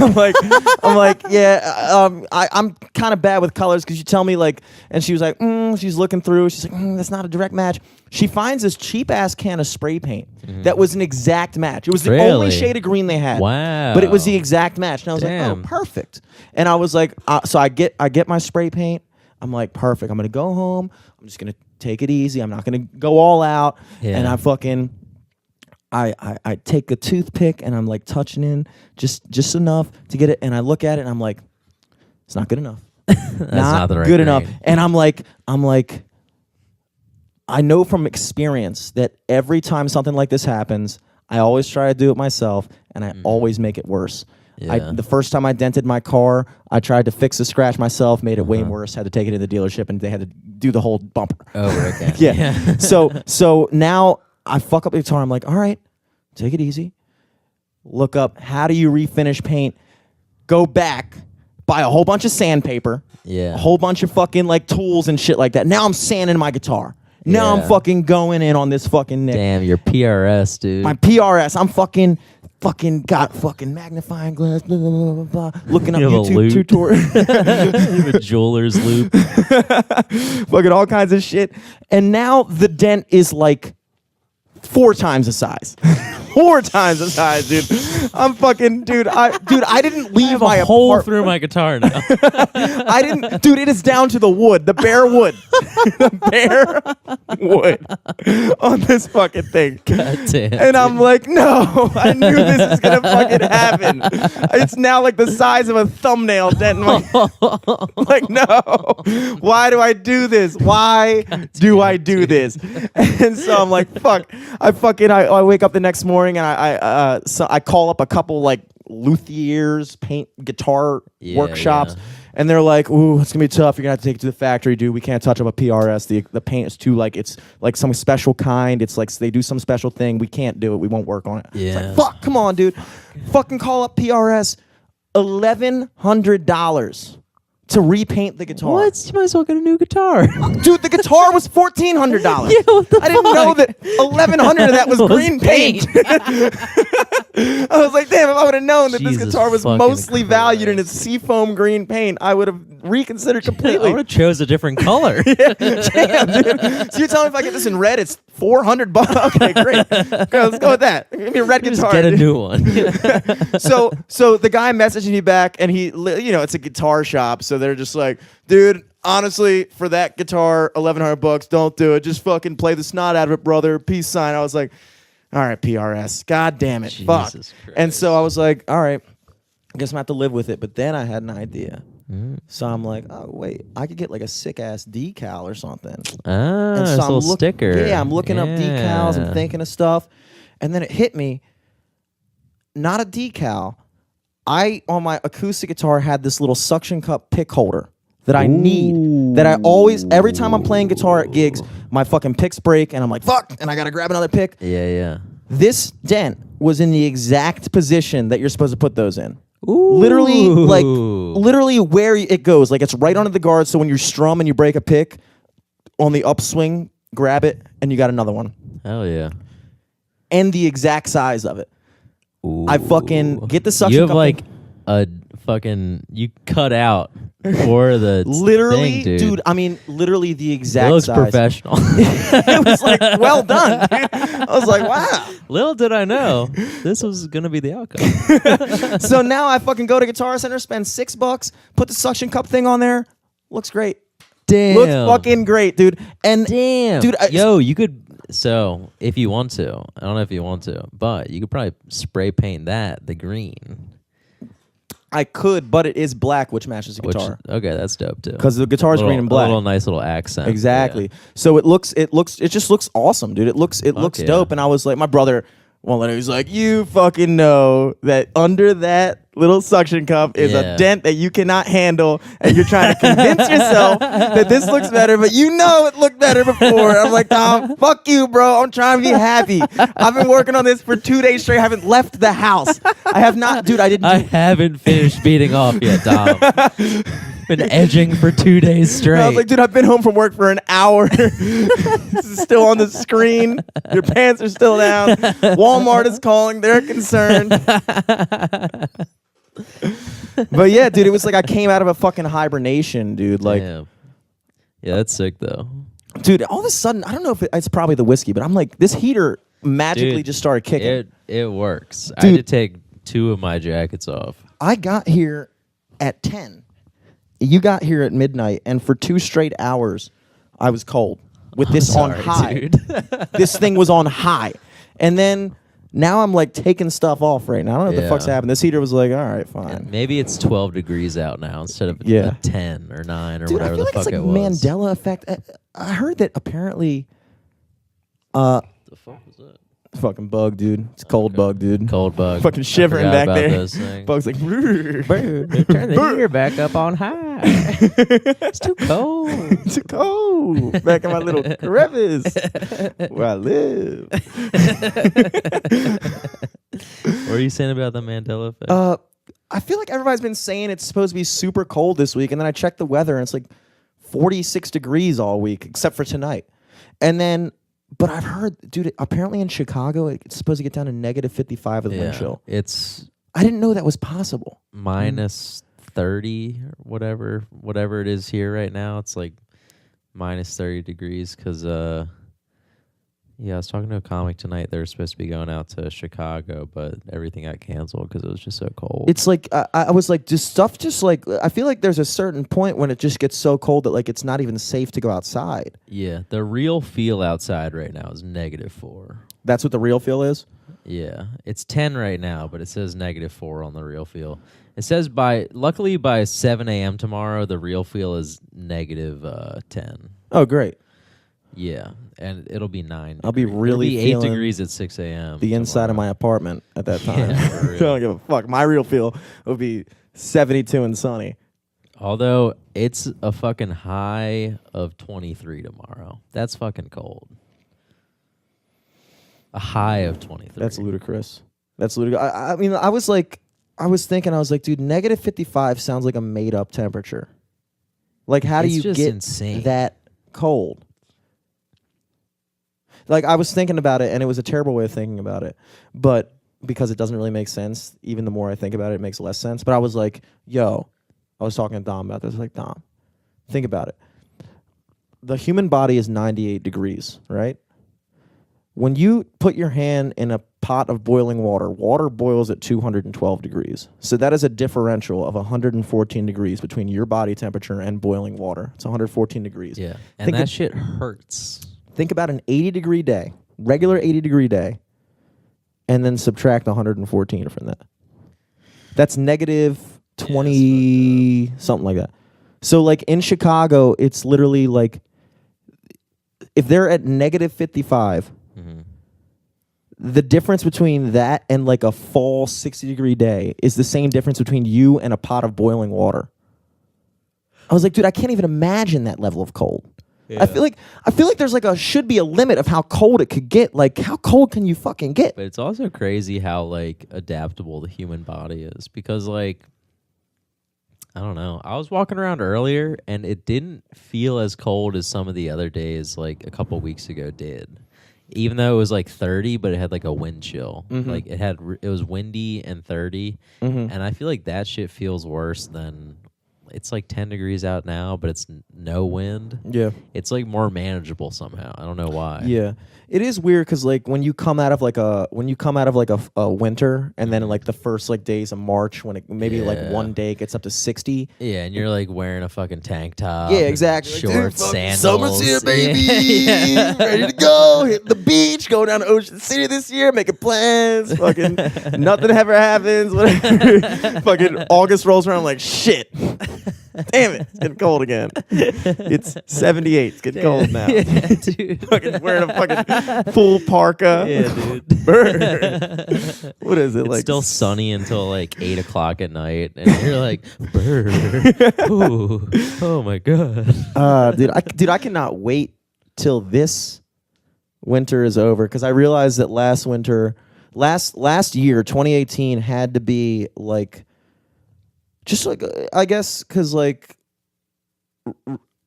I'm like, yeah. I'm kind of bad with colors because you tell me like, and she was like, she's looking through. She's like, that's not a direct match. She finds this cheap ass can of spray paint that was an exact match. It was the only shade of green they had. Wow. But it was the exact match, and I was like, oh, perfect. And I was like, so I get my spray paint. I'm like, perfect. I'm gonna go home. I'm just gonna take it easy. I'm not gonna go all out. Yeah. And I fucking. I take a toothpick and I'm like touching in just enough to get it, and I look at it and I'm like, it's not good enough. That's not the right good grade. enough. And I'm like, I know from experience that every time something like this happens, I always try to do it myself, and I always make it worse. Yeah. The first time I dented my car, I tried to fix the scratch myself, made it way worse, had to take it to the dealership, and they had to do the whole bumper. Over again. Yeah. So now I fuck up the guitar. I'm like, all right, take it easy. Look up, how do you refinish paint? Go back, buy a whole bunch of sandpaper, a whole bunch of fucking like tools and shit like that. Now I'm sanding my guitar. Now I'm fucking going in on this fucking nick. Damn, your PRS, dude. My PRS. I'm fucking got fucking magnifying glass, blah, blah, blah, blah, blah, looking up YouTube tutorials. You have a jeweler's loop. Fucking all kinds of shit. And now the dent is like 4 times the size. 4 times the size, dude. I'm fucking, dude. I didn't leave my hole apartment. through my guitar now. I didn't, dude. It is down to the wood, the bare wood, the bare wood on this fucking thing. God damn. And I'm like, no, I knew this was gonna fucking happen. It's now like the size of a thumbnail dent. Like, no. Why do I do this? Why do I do this? And so I'm like, fuck. I wake up the next morning and I call up a couple like luthiers, paint guitar workshops, and they're like, "Ooh, it's gonna be tough. You're gonna have to take it to the factory, dude. We can't touch up a PRS. The paint is too like it's like some special kind. It's like they do some special thing. We can't do it. We won't work on it." Yeah. It's like, fuck, come on, dude. Fucking call up PRS. $1,100 to repaint the guitar. What? You might as well get a new guitar. Dude, the guitar was $1,400. Yeah, what the I didn't know that $1,100 of that was green paint. I was like, damn, if I would have known that this guitar was mostly valued in its seafoam green paint, I would have reconsidered completely. I would have chose a different color. Damn, dude. So you're telling me if I get this in red, it's $400? Okay, great. Okay, let's go with that. Give me a red guitar. Just get a new one. So the guy messaged me back, and it's a guitar shop, so they're just like, dude, honestly, for that guitar, $1,100, don't do it. Just fucking play the snot out of it, brother. Peace sign. I was like, all right, PRS. God damn it. Jesus Fuck. Christ. And so I was like, all right, I guess I'm going to have to live with it. But then I had an idea. So I'm like, oh, wait, I could get like a sick-ass decal or something. And so a little sticker. Yeah, I'm looking up decals. I'm thinking of stuff. And then it hit me, not a decal. On my acoustic guitar, had this little suction cup pick holder that I need, that I always, every time I'm playing guitar at gigs, my fucking picks break, and I'm like, fuck, and I gotta grab another pick. Yeah. This dent was in the exact position that you're supposed to put those in. Ooh. Literally where it goes. Like, it's right under the guard, so when you strum and you break a pick, on the upswing, grab it, and you got another one. Hell yeah. and the exact size of it. Ooh. I fucking get the suction You have cup like thing. a fucking you cut out for the literally, thing, dude. I mean, literally the exact It looks size. professional. It was like, well done, dude. I was like, wow. Little did I know this was gonna be the outcome. So now I fucking go to Guitar Center, spend $6, put the suction cup thing on there. Looks great. Damn. Looks fucking great, dude. And damn, dude, yo, you could. So if you want to, I don't know if you want to, but you could probably spray paint that the green. I could, but it is black, which matches the guitar. Okay, that's dope too. Because the guitar is green and black. A little nice little accent. Exactly. Yeah. So it just looks awesome, dude. It looks dope. And I was like, my brother, well, he was like, you fucking know that under that little suction cup is a dent that you cannot handle, and you're trying to convince yourself that this looks better, but you know it looked better before. I'm like, Tom, fuck you, bro. I'm trying to be happy. I've been working on this for 2 days straight. I haven't left the house. I have not, dude. I haven't finished beating off yet, Tom. Been edging for 2 days straight. I was like, dude, I've been home from work for an hour. This is still on the screen. Your pants are still down. Walmart is calling. They're concerned. But yeah, dude, it was like I came out of a fucking hibernation, dude. Like, yeah, that's sick though. Dude, all of a sudden, I don't know if it's probably the whiskey, but I'm like, this heater magically just started kicking. It works. Dude, I had to take 2 of my jackets off. I got here at 10. You got here at midnight, and for 2 straight hours, I was cold with this on high. Dude. This thing was on high. And then now I'm like taking stuff off right now. I don't know what the fuck's happened. This heater was like, all right, fine. Yeah, maybe it's 12 degrees out now instead of 10 or 9 or dude, whatever I feel the like fuck it's like it was. Mandela effect. I heard that apparently The fuck was that? fucking bug, dude. It's a cold bug, dude. Cold bug. Fucking shivering back about there. Those things. Bug's like, Bird, turn the heater back up on high. It's too cold. it's too cold. Back in my little crevice where I live. What are you saying about the Mandela effect? I feel like everybody's been saying it's supposed to be super cold this week, and then I checked the weather, and it's like 46 degrees all week, except for tonight. And then, but I've heard, dude, apparently in Chicago, it's supposed to get down to negative 55 with the wind chill. I didn't know that was possible. Minus 30 or whatever it is here right now. It's like minus 30 degrees because I was talking to a comic tonight. They were supposed to be going out to Chicago, but everything got canceled because it was just so cold. It's like I was like, I feel like there's a certain point when it just gets so cold that like it's not even safe to go outside. Yeah, the real feel outside right now is -4. That's what the real feel is? Yeah, it's 10 right now, but it says -4 on the real feel. It says luckily by 7 a.m. tomorrow, the real feel is -10. Oh, great. Yeah, and it'll be 9. I'll be really it'll be 8 feeling degrees at 6 a.m. the inside of my apartment at that time. Yeah, for real. I don't give a fuck. My real feel would be 72 and sunny. Although it's a fucking high of 23 tomorrow. That's fucking cold. A high of 23. That's ludicrous. I mean, I was like, dude, -55 sounds like a made up temperature. Like, how do you get insane. that cold? Like, I was thinking about it, and it was a terrible way of thinking about it. But because it doesn't really make sense, even the more I think about it, it makes less sense. But I was like, yo, I was talking to Dom about this. I was like, Dom, think about it. The human body is 98 degrees, right? When you put your hand in a pot of boiling water, water boils at 212 degrees. So that is a differential of 114 degrees between your body temperature and boiling water. It's 114 degrees. Yeah, and that shit hurts. Think about an 80-degree day, regular 80-degree day, and then subtract 114 from that. That's -20, something like that. So, like, in Chicago, it's literally like, if they're at -55, the difference between that and like a fall 60-degree day is the same difference between you and a pot of boiling water. I was like, dude, I can't even imagine that level of cold. Yeah. I feel like there's like should be a limit of how cold it could get. Like, how cold can you fucking get? But it's also crazy how like adaptable the human body is, because like, I don't know. I was walking around earlier and it didn't feel as cold as some of the other days like a couple weeks ago did. even though it was like 30, but it had like a wind chill. Mm-hmm. Like it was windy and 30, Mm-hmm. and I feel like that shit feels worse than. It's like 10 degrees out now, but it's no wind. Yeah. It's like more manageable somehow. I don't know why. Yeah. It is weird because like when you come out of like a winter and then like the first like days of March when it maybe like one day it gets up to 60. Yeah, and you're like wearing a fucking tank top. Yeah, exactly. Shorts, sandals. Summer's here, baby. Ready to go. Hit the beach. Go down to Ocean City this year. Making plans. Fucking nothing ever happens. Whatever. Fucking August rolls around. I'm like, shit. Damn it. It's getting cold again. It's 78. It's getting cold now. Yeah, dude. Fucking wearing a fucking full parka. Yeah, dude. Burn. What is it? It's like still sunny until like 8 o'clock at night, and you're like, "Brr. Ooh, oh my god." Dude, I cannot wait till this winter is over because I realized that last year, 2018, had to be like, just like I guess because like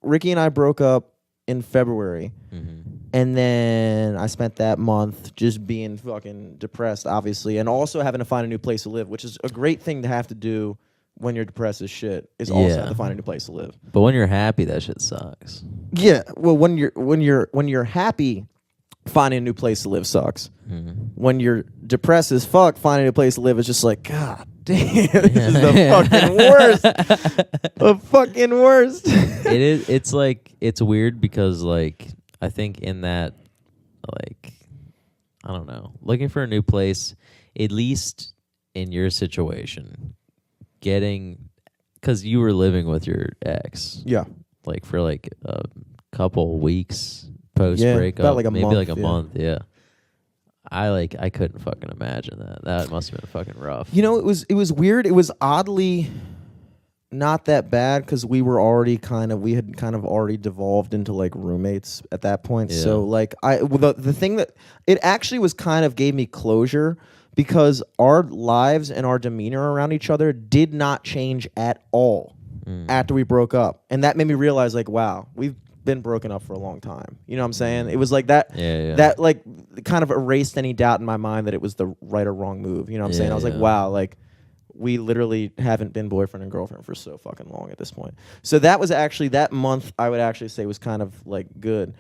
Ricky and I broke up in February. Mm-hmm. And then I spent that month just being fucking depressed, obviously, and also having to find a new place to live, which is a great thing to have to do when you're depressed as shit. Is also have to find a new place to live. But when you're happy, that shit sucks. Yeah, well, when you're happy, finding a new place to live sucks. Mm-hmm. When you're depressed as fuck, finding a new place to live is just like, God damn, this is the fucking worst. The fucking worst. It is. It's like it's weird because like. I think in that, like, I don't know, looking for a new place, at least in your situation, because you were living with your ex. Yeah. Like, for, like, a couple weeks post-breakup. About like a maybe month, like a month, yeah. I couldn't fucking imagine that. That must have been fucking rough. You know, it was weird. It was oddly not that bad because we had kind of already devolved into like roommates at that point. Yeah. So like the thing that it actually was kind of gave me closure because our lives and our demeanor around each other did not change at all after we broke up. And that made me realize like, wow, we've been broken up for a long time. You know what I'm saying? It was like that that like kind of erased any doubt in my mind that it was the right or wrong move. You know what I'm saying? I was like, wow, like we literally haven't been boyfriend and girlfriend for so fucking long at this point. So that was actually, that month I would actually say was kind of like good.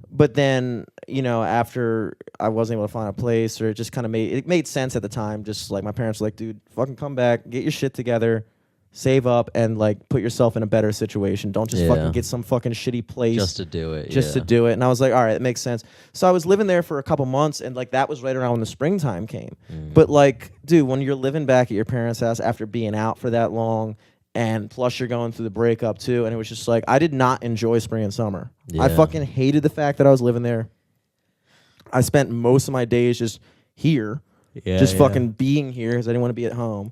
But then, you know, after I wasn't able to find a place, or it just kind of made sense at the time. Just like my parents were like, dude, fucking come back, get your shit together, save up, and like put yourself in a better situation. Don't just fucking get some fucking shitty place just to do it. To do it. And I was like, all right, it makes sense. So I was living there for a couple months, and like that was right around when the springtime came. But like, dude, when you're living back at your parents' house after being out for that long, and plus you're going through the breakup too, and it was just like I did not enjoy spring and summer. I fucking hated the fact that I was living there. I spent most of my days just here, fucking being here because I didn't want to be at home.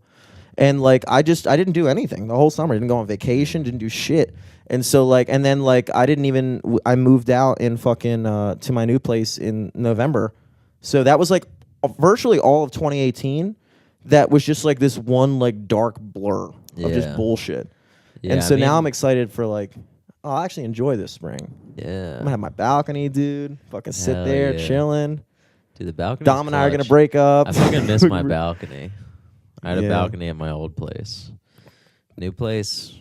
And like I didn't do anything the whole summer. I didn't go on vacation, didn't do shit. And so like, and then like I moved out in fucking to my new place in November. So that was like virtually all of 2018. That was just like this one like dark blur of just bullshit. Yeah, and so now I'm excited for like, oh, I'll actually enjoy this spring. Yeah. I'm gonna have my balcony, dude. Fucking sit there chilling. Dude, the balcony. Dom and I are gonna break up. I fucking miss my balcony. I had a balcony at my old place. New place,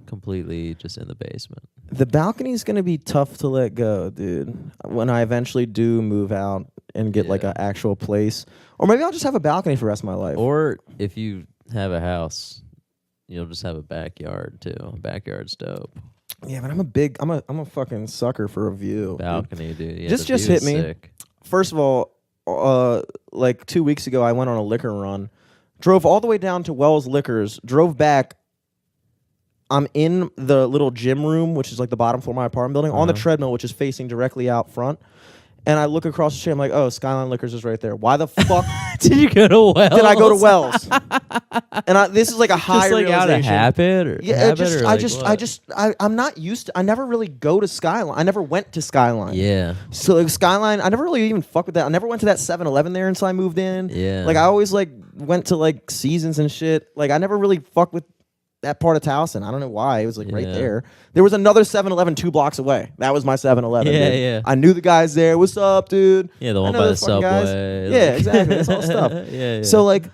completely just in the basement. The balcony's gonna be tough to let go, dude. When I eventually do move out and get like an actual place, or maybe I'll just have a balcony for the rest of my life. Or if you have a house, you'll just have a backyard too. Backyard's dope. Yeah, but I'm a fucking sucker for a view. Balcony, dude. Yeah, just hit me. Sick. First of all, like 2 weeks ago, I went on a liquor run. Drove all the way down to Wells Liquors. Drove back. I'm in the little gym room, which is like the bottom floor of my apartment building, on the treadmill, which is facing directly out front. And I look across the street. I'm like, oh, Skyline Liquors is right there. Why the fuck did you go to Wells? Did I go to Wells? And this is like a high like realization. Out of habit, or I'm not used to. I never really go to Skyline. I never went to Skyline. Yeah. So like Skyline, I never really even fuck with that. I never went to that 7-Eleven there until I moved in. Yeah. Like I always like went to like Seasons and shit. Like I never really fuck with that part of Towson. I don't know why. It was like right there. There was another 7-Eleven 2 blocks away. That was my 7-Eleven. Yeah, yeah. I knew the guys there. What's up, dude? Yeah, the one by the Subway. Yeah, exactly. That's all stuff. Yeah. So like,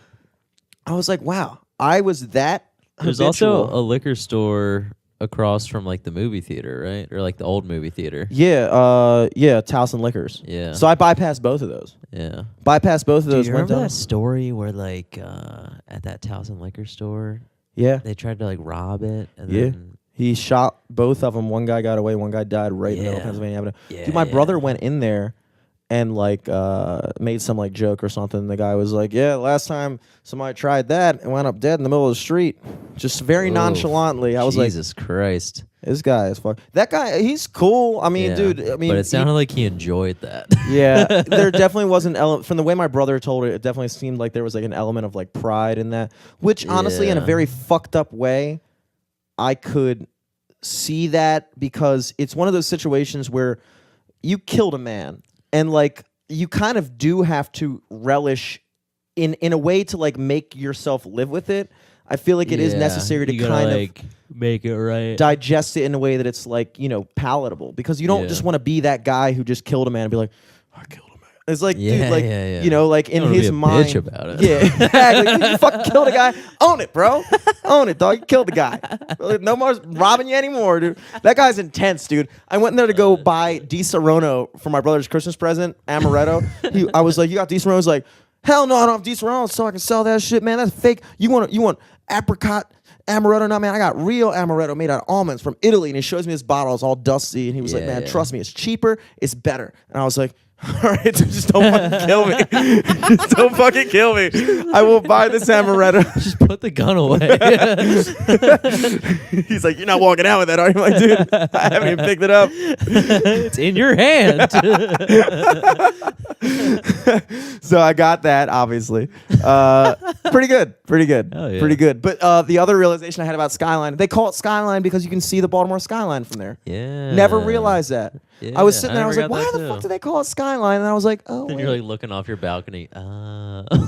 I was like, wow, I was that There's habitual. also a liquor store across from like the movie theater, right? Or like the old movie theater. Yeah, Towson Liquors. Yeah. So I bypassed both of those. Yeah. Bypassed both of those. Do you remember that story where like at that Towson liquor store, yeah, they tried to like rob it, and yeah, then he shot both of them. One guy got away. One guy died right in the middle of Pennsylvania Avenue. Yeah, Dude, my brother went in there and like made some like joke or something. The guy was like, "Yeah, last time somebody tried that and wound up dead in the middle of the street," just very nonchalantly. I was like, Jesus Christ. This guy is fuck. That guy, he's cool. I mean, dude. I mean, but it sounded like he enjoyed that. Yeah, there definitely was an element. From the way my brother told it, it definitely seemed like there was like an element of like pride in that. Which honestly, in a very fucked up way, I could see that because it's one of those situations where you killed a man, and like you kind of do have to relish in a way to like make yourself live with it. I feel like it is necessary to kind of make it right, digest it in a way that it's like, you know, palatable, because you don't just want to be that guy who just killed a man and be like, I killed a man. It's like, dude, like, you know, like in his mind, bitch about it. Yeah, exactly. You fucking killed a guy. Own it, bro. Own it, dog. You killed the guy. No more robbing you anymore, dude. That guy's intense, dude. I went in there to go buy Di Serono for my brother's Christmas present, amaretto. I was like, you got Di Serono? He's like, hell no, I don't have Di Serono, so I can sell that shit, man. That's fake. You want apricot amaretto? No, man, I got real amaretto made out of almonds from Italy. And he shows me this bottle. It's all dusty. And he was like, man, trust me, it's cheaper. It's better. And I was like, all right, just don't fucking kill me. Just don't fucking kill me. I will buy this amaretto. Just put the gun away. He's like, you're not walking out with that, are you? I'm like, dude, I haven't even picked it up. It's in your hand. So I got that, obviously. Pretty good. Oh, yeah. Pretty good. But the other realization I had about Skyline, they call it Skyline because you can see the Baltimore skyline from there. Yeah. Never realized that. Yeah, I was sitting there, I was like, never got why that the too. fuck do they call it Skyline? And I was like, oh, And wait. you're like looking off your balcony.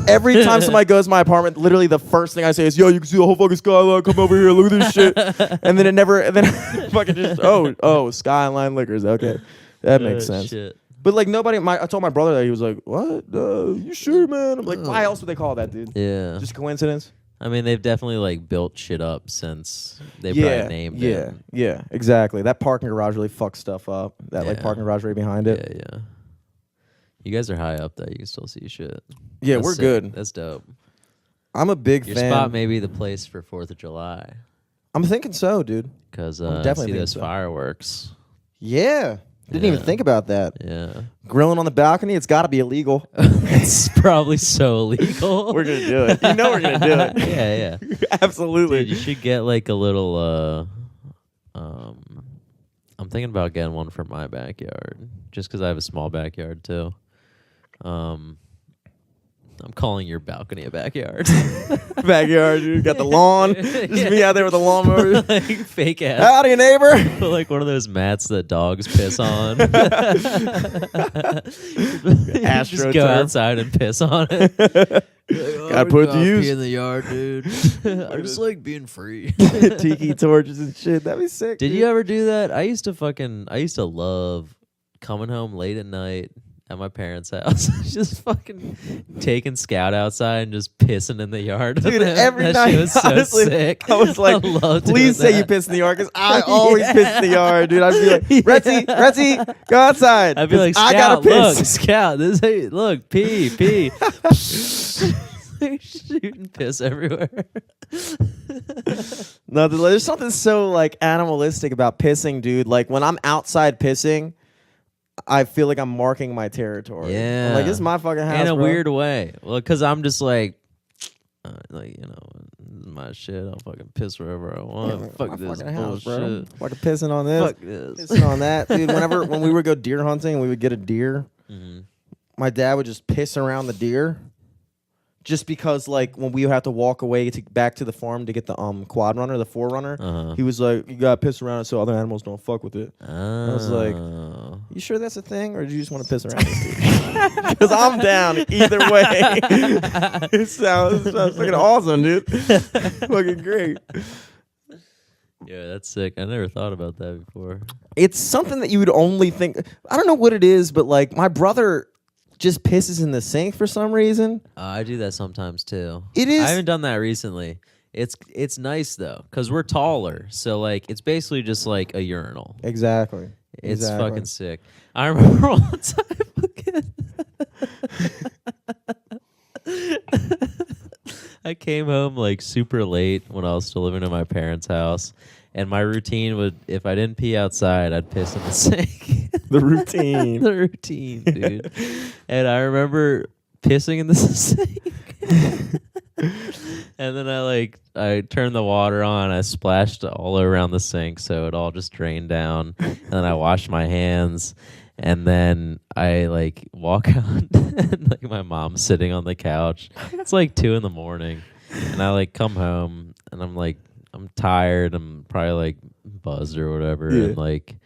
Every time somebody goes to my apartment, literally the first thing I say is, yo, you can see the whole fucking skyline. Come over here. Look at this shit. And then fucking just, oh, Skyline Liquors. Okay. That makes sense. Shit. But like nobody, I told my brother that. He was like, what? You sure, man? I'm like, why else would they call that, dude? Yeah. Just coincidence? I mean, they've definitely like built shit up since they probably named it. Yeah, exactly. That parking garage really fucks stuff up. That like parking garage right behind it. Yeah. You guys are high up there. You can still see shit. Yeah, That's we're sick. good. That's dope. I'm a big Your fan. spot may be the place for 4th of July. I'm thinking so, dude. Because definitely see those so. fireworks. Yeah. Didn't even think about that. Yeah. Grilling on the balcony, it's got to be illegal. It's probably so illegal. We're going to do it. You know we're going to do it. Yeah. Absolutely. Dude, you should get like a little, I'm thinking about getting one for my backyard. Just because I have a small backyard too. I'm calling your balcony a backyard. Backyard, dude. Got the lawn. Just me out there with the lawnmower. Like fake ass. Howdy, neighbor. Put like one of those mats that dogs piss on. You just go outside and piss on it. Gotta put it to use. Pee in the yard, dude. I just like being free. Tiki torches and shit. That'd be sick. Did you ever do that? I used to love coming home late at night at my parents' house, just fucking taking Scout outside and just pissing in the yard. Dude, every that night, shit was so honestly, sick. I was like, please say you piss in the yard, because I always piss in the yard, dude. I'd be like, Retzi, go outside. I'd be like, Scout, I gotta piss. look, Scout, this is how you, look, pee. Shooting piss everywhere. No, there's something so like animalistic about pissing, dude. Like when I'm outside pissing, I feel like I'm marking my territory. Yeah. I'm like, this is my fucking house, in a bro. weird way. Well, because I'm just like, this is my shit. I'll fucking piss wherever I want. Yeah, Fuck my this fucking house, bro. bullshit. Fucking pissing on this. Fuck this. Pissing on that, dude. When we would go deer hunting and we would get a deer, my dad would just piss around the deer. Just because, like, when we would have to walk away back to the farm to get the quad runner, the 4Runner, he was like, you gotta piss around it so other animals don't fuck with it. I was like, you sure that's a thing, or do you just want to piss around it? Because I'm down either way. It sounds fucking awesome, dude. Fucking great. Yeah, that's sick. I never thought about that before. It's something that you would only think. I don't know what it is, but like my brother just pisses in the sink for some reason. I do that sometimes too. It is. I haven't done that recently. It's nice though, because we're taller, so like it's basically just like a urinal. Exactly. It's fucking sick. I remember one time I came home like super late when I was still living in my parents' house, and my routine would, if I didn't pee outside, I'd piss in the sink. The routine. The routine, dude. And I remember pissing in the sink. And then I turned the water on, I splashed all around the sink so it all just drained down. And then I washed my hands. And then I like walk out and like my mom's sitting on the couch. It's like 2 a.m. And I like come home and I'm tired. I'm probably like buzzed or whatever. Yeah. And like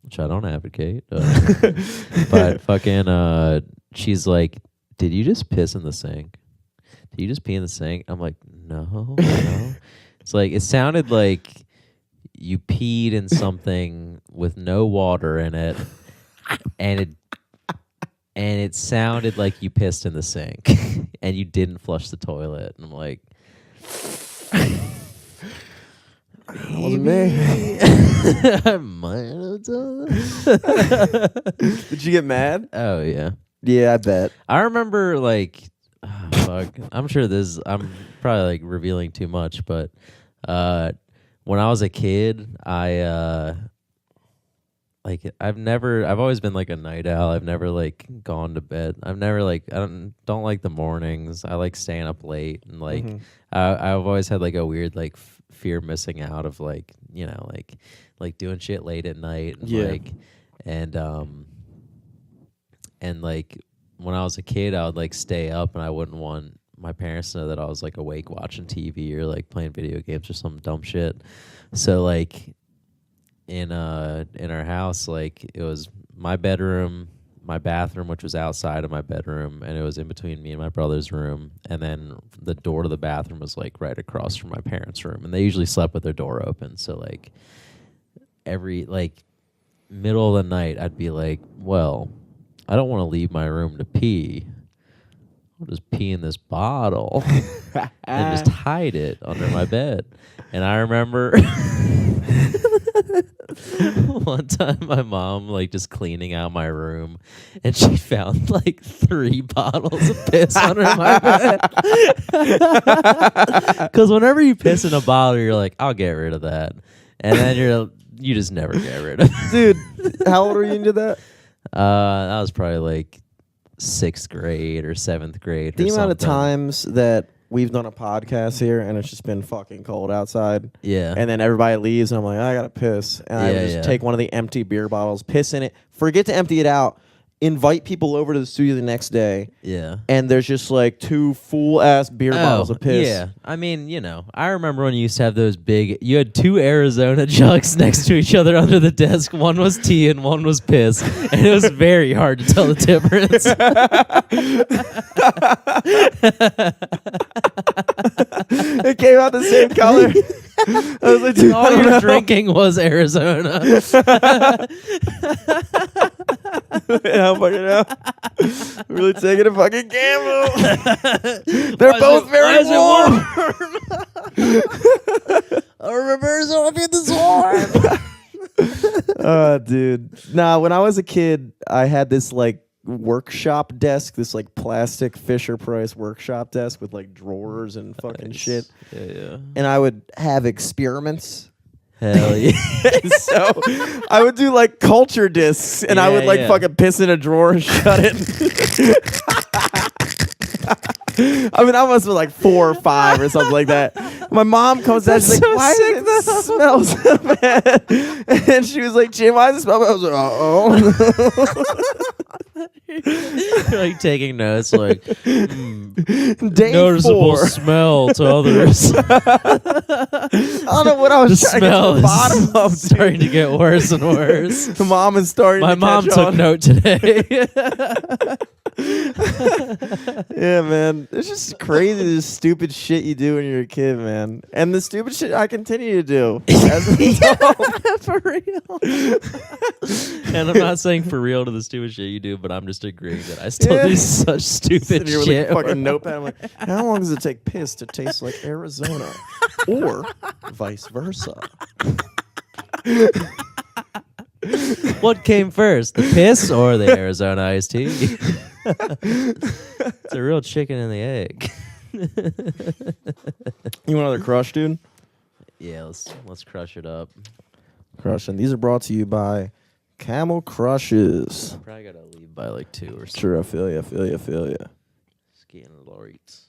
which I don't advocate. But fucking she's like, "Did you just piss in the sink? Did you just pee in the sink?" I'm like, no. It's like, it sounded like you peed in something with no water in it, and it sounded like you pissed in the sink, and you didn't flush the toilet. And I'm like, That wasn't me. I might have done that. Did you get mad? Oh yeah. Yeah, I bet. I remember like, oh, fuck. I'm sure I'm probably like revealing too much, but when I was a kid, I've always been like a night owl. I've never like gone to bed. I've never like, I don't like the mornings. I like staying up late, and like I've always had like a weird like fear missing out of like, you know, like doing shit late at night, and like and like when I was a kid, I would like stay up, and I wouldn't want my parents to know that I was like awake watching TV or like playing video games or some dumb shit. So like in our house, like it was my bedroom, my bathroom, which was outside of my bedroom, and it was in between me and my brother's room, and then the door to the bathroom was like right across from my parents' room, and they usually slept with their door open. So like every like middle of the night, I'd be like, well, I don't want to leave my room to pee. I'll just pee in this bottle and just hide it under my bed. And I remember one time my mom like just cleaning out my room, and she found like 3 bottles of piss under my bed. Because whenever you piss in a bottle, you're like, I'll get rid of that. And then you just never get rid of it. Dude, how old were you into that? That was probably like 6th grade or 7th grade. The amount of times that we've done a podcast here and it's just been fucking cold outside. Yeah. And then everybody leaves and I'm like, I gotta piss. And I would just take one of the empty beer bottles, piss in it, forget to empty it out, invite people over to the studio the next day. Yeah. And there's just like 2 full ass beer bottles of piss. Yeah. I mean, you know, I remember when you used to have those you had 2 Arizona jugs next to each other under the desk. One was tea and one was piss. And it was very hard to tell the difference. It came out the same color. I was like, dude, all you're drinking was Arizona. Yeah, fucking hell. Really taking a fucking gamble. They're both very warm. I remember so I feel this warm. Oh, dude. Nah, when I was a kid, I had this like workshop desk, this like plastic Fisher Price workshop desk with like drawers and fucking shit. Yeah. And I would have experiments. Hell yeah. So I would do like culture discs, and I would like fucking piss in a drawer and shut it. I mean, I must have been like 4 or 5 or something like that. My mom comes down, she's like, why does it smell so bad? And she was like, Jim, why does it smell bad? I was like, uh-oh. You're like taking notes, like, Day noticeable 4. smell to others. I don't know what I was trying to get to the bottom of. Starting to get worse and worse. The mom is starting My to mom catch took on. note today. Yeah, man. It's just crazy the stupid shit you do when you're a kid, man. And the stupid shit I continue to do as an adult. For real. And I'm not saying for real to the stupid shit you do, but I'm just agreeing that I still do such stupid Sitting here shit. with a fucking notepad. I'm like, how long does it take piss to taste like Arizona? Or vice versa. What came first, the piss or the Arizona iced tea? It's a real chicken and the egg. You want another crush, dude? Yeah, let's crush it up. Crushing. These are brought to you by Camel Crushes. Probably gotta leave by like 2 or something. Sure, I feel you. Skiing Lorites.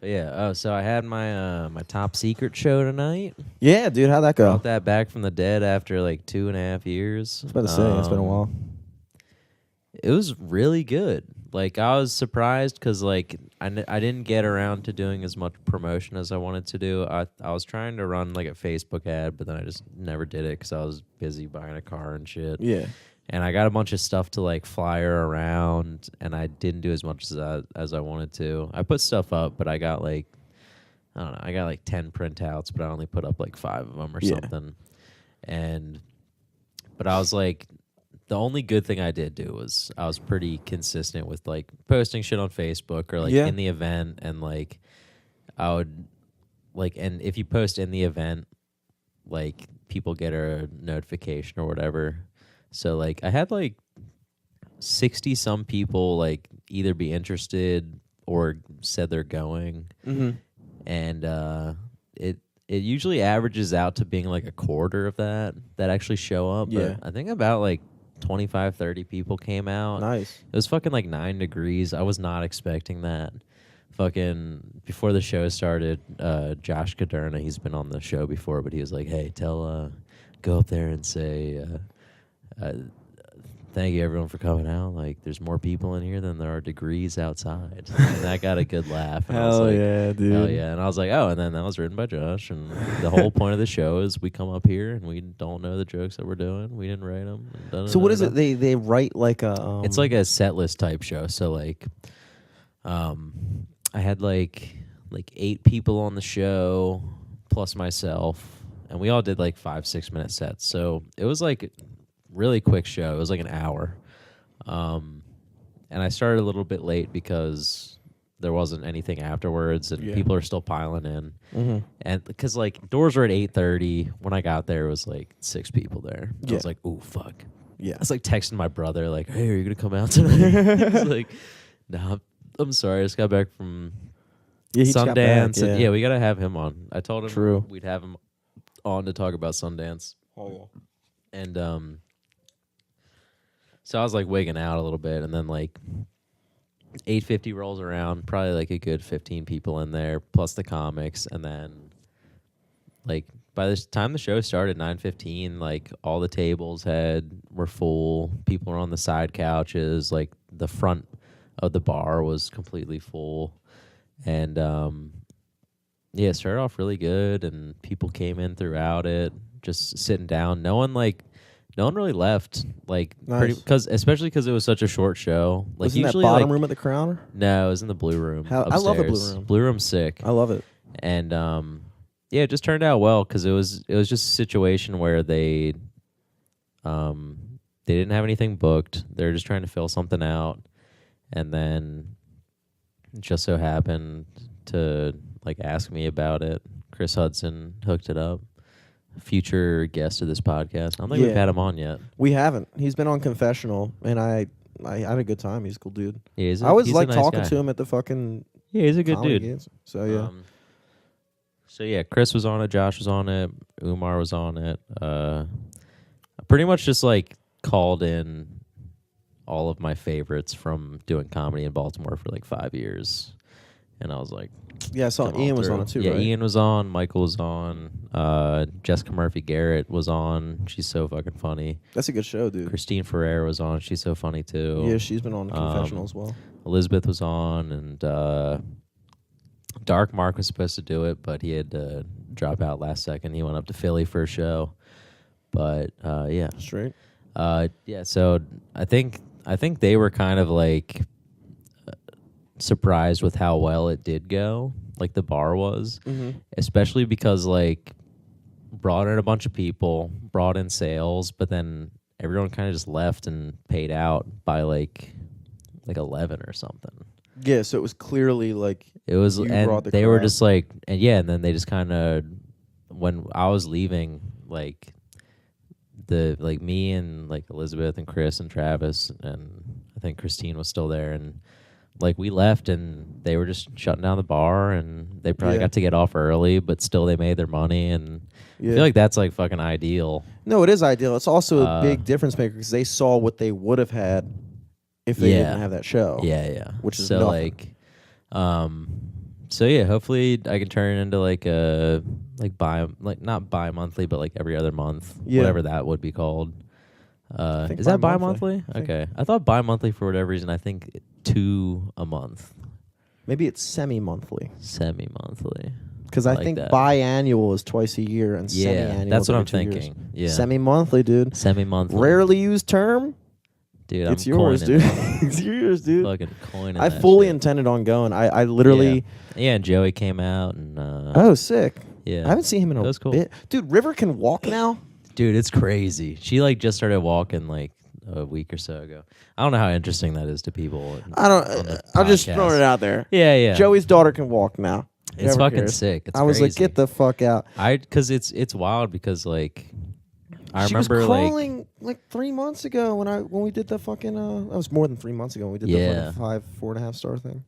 But yeah, so I had my my top secret show tonight. Yeah, dude, how'd that go? Brought that back from the dead after like 2.5 years. I was about to say, it's been a while. It was really good. Like, I was surprised because like I didn't get around to doing as much promotion as I wanted to do. I was trying to run like a Facebook ad, but then I just never did it because I was busy buying a car and shit. Yeah. And I got a bunch of stuff to like flyer around, and I didn't do as much as I wanted to. I put stuff up, but I got like, I don't know, I got like 10 printouts, but I only put up like 5 of them or something. But I was like, the only good thing I did do was I was pretty consistent with like posting shit on Facebook or like in the event, and like I would like, and if you post in the event, like people get a notification or whatever. So like I had like 60 some people like either be interested or said they're going. Mm-hmm. And it usually averages out to being like a quarter of that actually show up. Yeah. But I think about like 25, 30 people came out. Nice. It was fucking like 9 degrees. I was not expecting that. Fucking before the show started, Josh Caderna, he's been on the show before, but he was like, hey, go up there and say, thank you everyone for coming out. Like, there's more people in here than there are degrees outside. And that got a good laugh. And I was like, yeah, dude. hell yeah. And I was like, oh, and then that was written by Josh. And the whole point of the show is we come up here and we don't know the jokes that we're doing. We didn't write them. So what is it? They write like a... It's like a set list type show. So like, I had like 8 people on the show plus myself. And we all did like 5-6 minute sets. So it was like really quick show. It was like an hour. And I started a little bit late because there wasn't anything afterwards, and people are still piling in. Mm-hmm. And because like doors were at 8:30, when I got there, it was like 6 people there. I was like, "Ooh, fuck!" Yeah, I was like texting my brother, like, "Hey, are you gonna come out tonight?" He's like, "No, I'm sorry, I just got back from Sundance." Back, and we gotta have him on. I told him we'd we'd have him on to talk about Sundance. Oh yeah. And so I was like wigging out a little bit, and then like 8:50 rolls around, probably like a good 15 people in there, plus the comics, and then like by the time the show started, 9:15, like all the tables were full. People were on the side couches, like the front of the bar was completely full, and it started off really good, and people came in throughout it, just sitting down. No one really left, like, nice. especially because it was such a short show. Like, was in usually, that bottom room at the Crown? No, it was in the Blue Room. I love the Blue Room. Blue Room's sick. I love it. And it just turned out well because it was just a situation where they didn't have anything booked. They were just trying to fill something out, and then it just so happened to like ask me about it. Chris Hudson hooked it up. Future guest of this podcast. I don't think we've had him on yet. We haven't. He's been on Confessional, and I had a good time. He's a cool dude. Yeah, I always like nice talking guy. to him at the fucking... Yeah, he's a good dude. Games. So, yeah. Chris was on it. Josh was on it. Umar was on it. I pretty much just like called in all of my favorites from doing comedy in Baltimore for like 5 years. And I was like... Yeah, I saw Ian was on it too, right? Yeah, Ian was on. Michael was on. Jessica Murphy-Garrett was on. She's so fucking funny. That's a good show, dude. Christine Ferrer was on. She's so funny, too. Yeah, she's been on Confessional as well. Elizabeth was on, and Dark Mark was supposed to do it, but he had to drop out last second. He went up to Philly for a show. But, yeah. Straight? So I think I think they were kind of like surprised with how well it did go, like the bar was, especially because like brought in a bunch of people, brought in sales, but then everyone kind of just left and paid out by like 11 or something. Yeah, so it was clearly like it was, and they were just like, and then they just kind of, when I was leaving, like me and like Elizabeth and Chris and Travis and I think Christine was still there, and like we left and they were just shutting down the bar, and they probably got to get off early, but still they made their money, and I feel like that's like fucking ideal. No, it is ideal. It's also a big difference maker because they saw what they would have had if they didn't have that show. Yeah. Which is so nothing. So yeah, hopefully I can turn it into like a not bi-monthly, but like every other month, whatever that would be called. Is that bi-monthly? Okay, I thought bi-monthly for whatever reason. I think 2 a month. Maybe it's semi-monthly. Semi-monthly. Because I think biannual is twice a year and semi-annual. That's what I'm 2 years. thinking. Yeah, semi-monthly, dude. Semi-monthly. Rarely used term. Dude, it's yours, dude. It's yours, dude. Fucking coining. I fully intended on going. I literally. Yeah, and Joey came out and. Oh, sick. Yeah, I haven't seen him in a bit. Dude, River can walk now. Dude, it's crazy. She like just started walking like a week or so ago. I don't know how interesting that is to people. I'm just throwing it out there. Yeah. Joey's daughter can walk now. It's fucking sick. It's I was like, get the fuck out. Because it's wild because like. She was crawling like 3 months ago when we did the fucking that was more than 3 months ago when we did the fucking 4.5 star thing.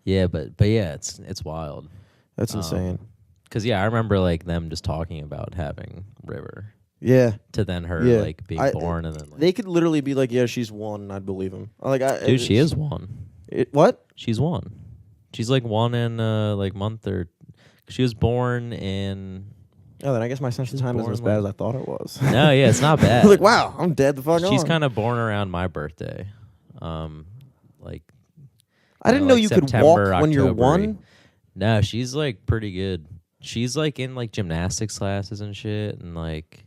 Yeah, but yeah, it's wild. That's insane. Because I remember like them just talking about having River. Yeah. To then her like being born and then like, they could literally be like, yeah, she's 1, and I'd believe them. Dude, she is 1. What? She's 1. She's like 1 in like month or. She was born in. Oh, then I guess my sense of time isn't as bad as I thought it was. No, yeah, it's not bad. Like, wow, I'm dead the fuck on. She's kind of born around my birthday. Like I didn't know you could walk when you're 1. No, she's like pretty good. She's like in like gymnastics classes and shit, and like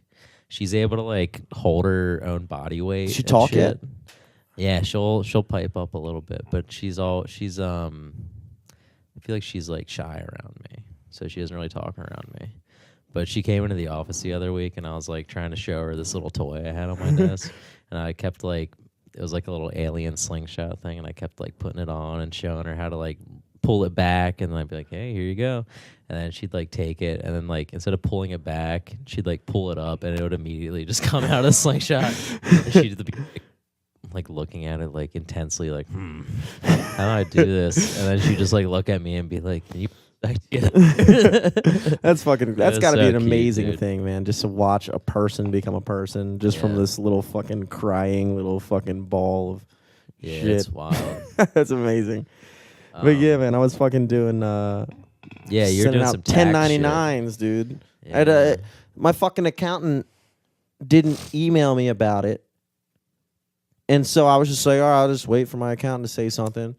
she's able to like hold her own body weight. She talk yet? Yeah, she'll pipe up a little bit, but she's I feel like she's like shy around me, so she doesn't really talk around me. But she came into the office the other week, and I was like trying to show her this little toy I had on my desk, and I kept like, it was like a little alien slingshot thing, and I kept like putting it on and showing her how to like pull it back, and then I'd be like, hey, here you go, and then she'd like take it, and then like instead of pulling it back, she'd like pull it up, and it would immediately just come out of the slingshot. And she'd be like looking at it like intensely, like, how do I do this? And then she'd just like look at me and be like, can you? That's got to be an amazing thing, man, just to watch a person become a person just from this little fucking crying little fucking ball of shit. It's wild. That's amazing. But yeah, man, I was fucking doing you're doing some 1099s, dude. My fucking accountant didn't email me about it, and so I was just like, all right, I'll just wait for my accountant to say something.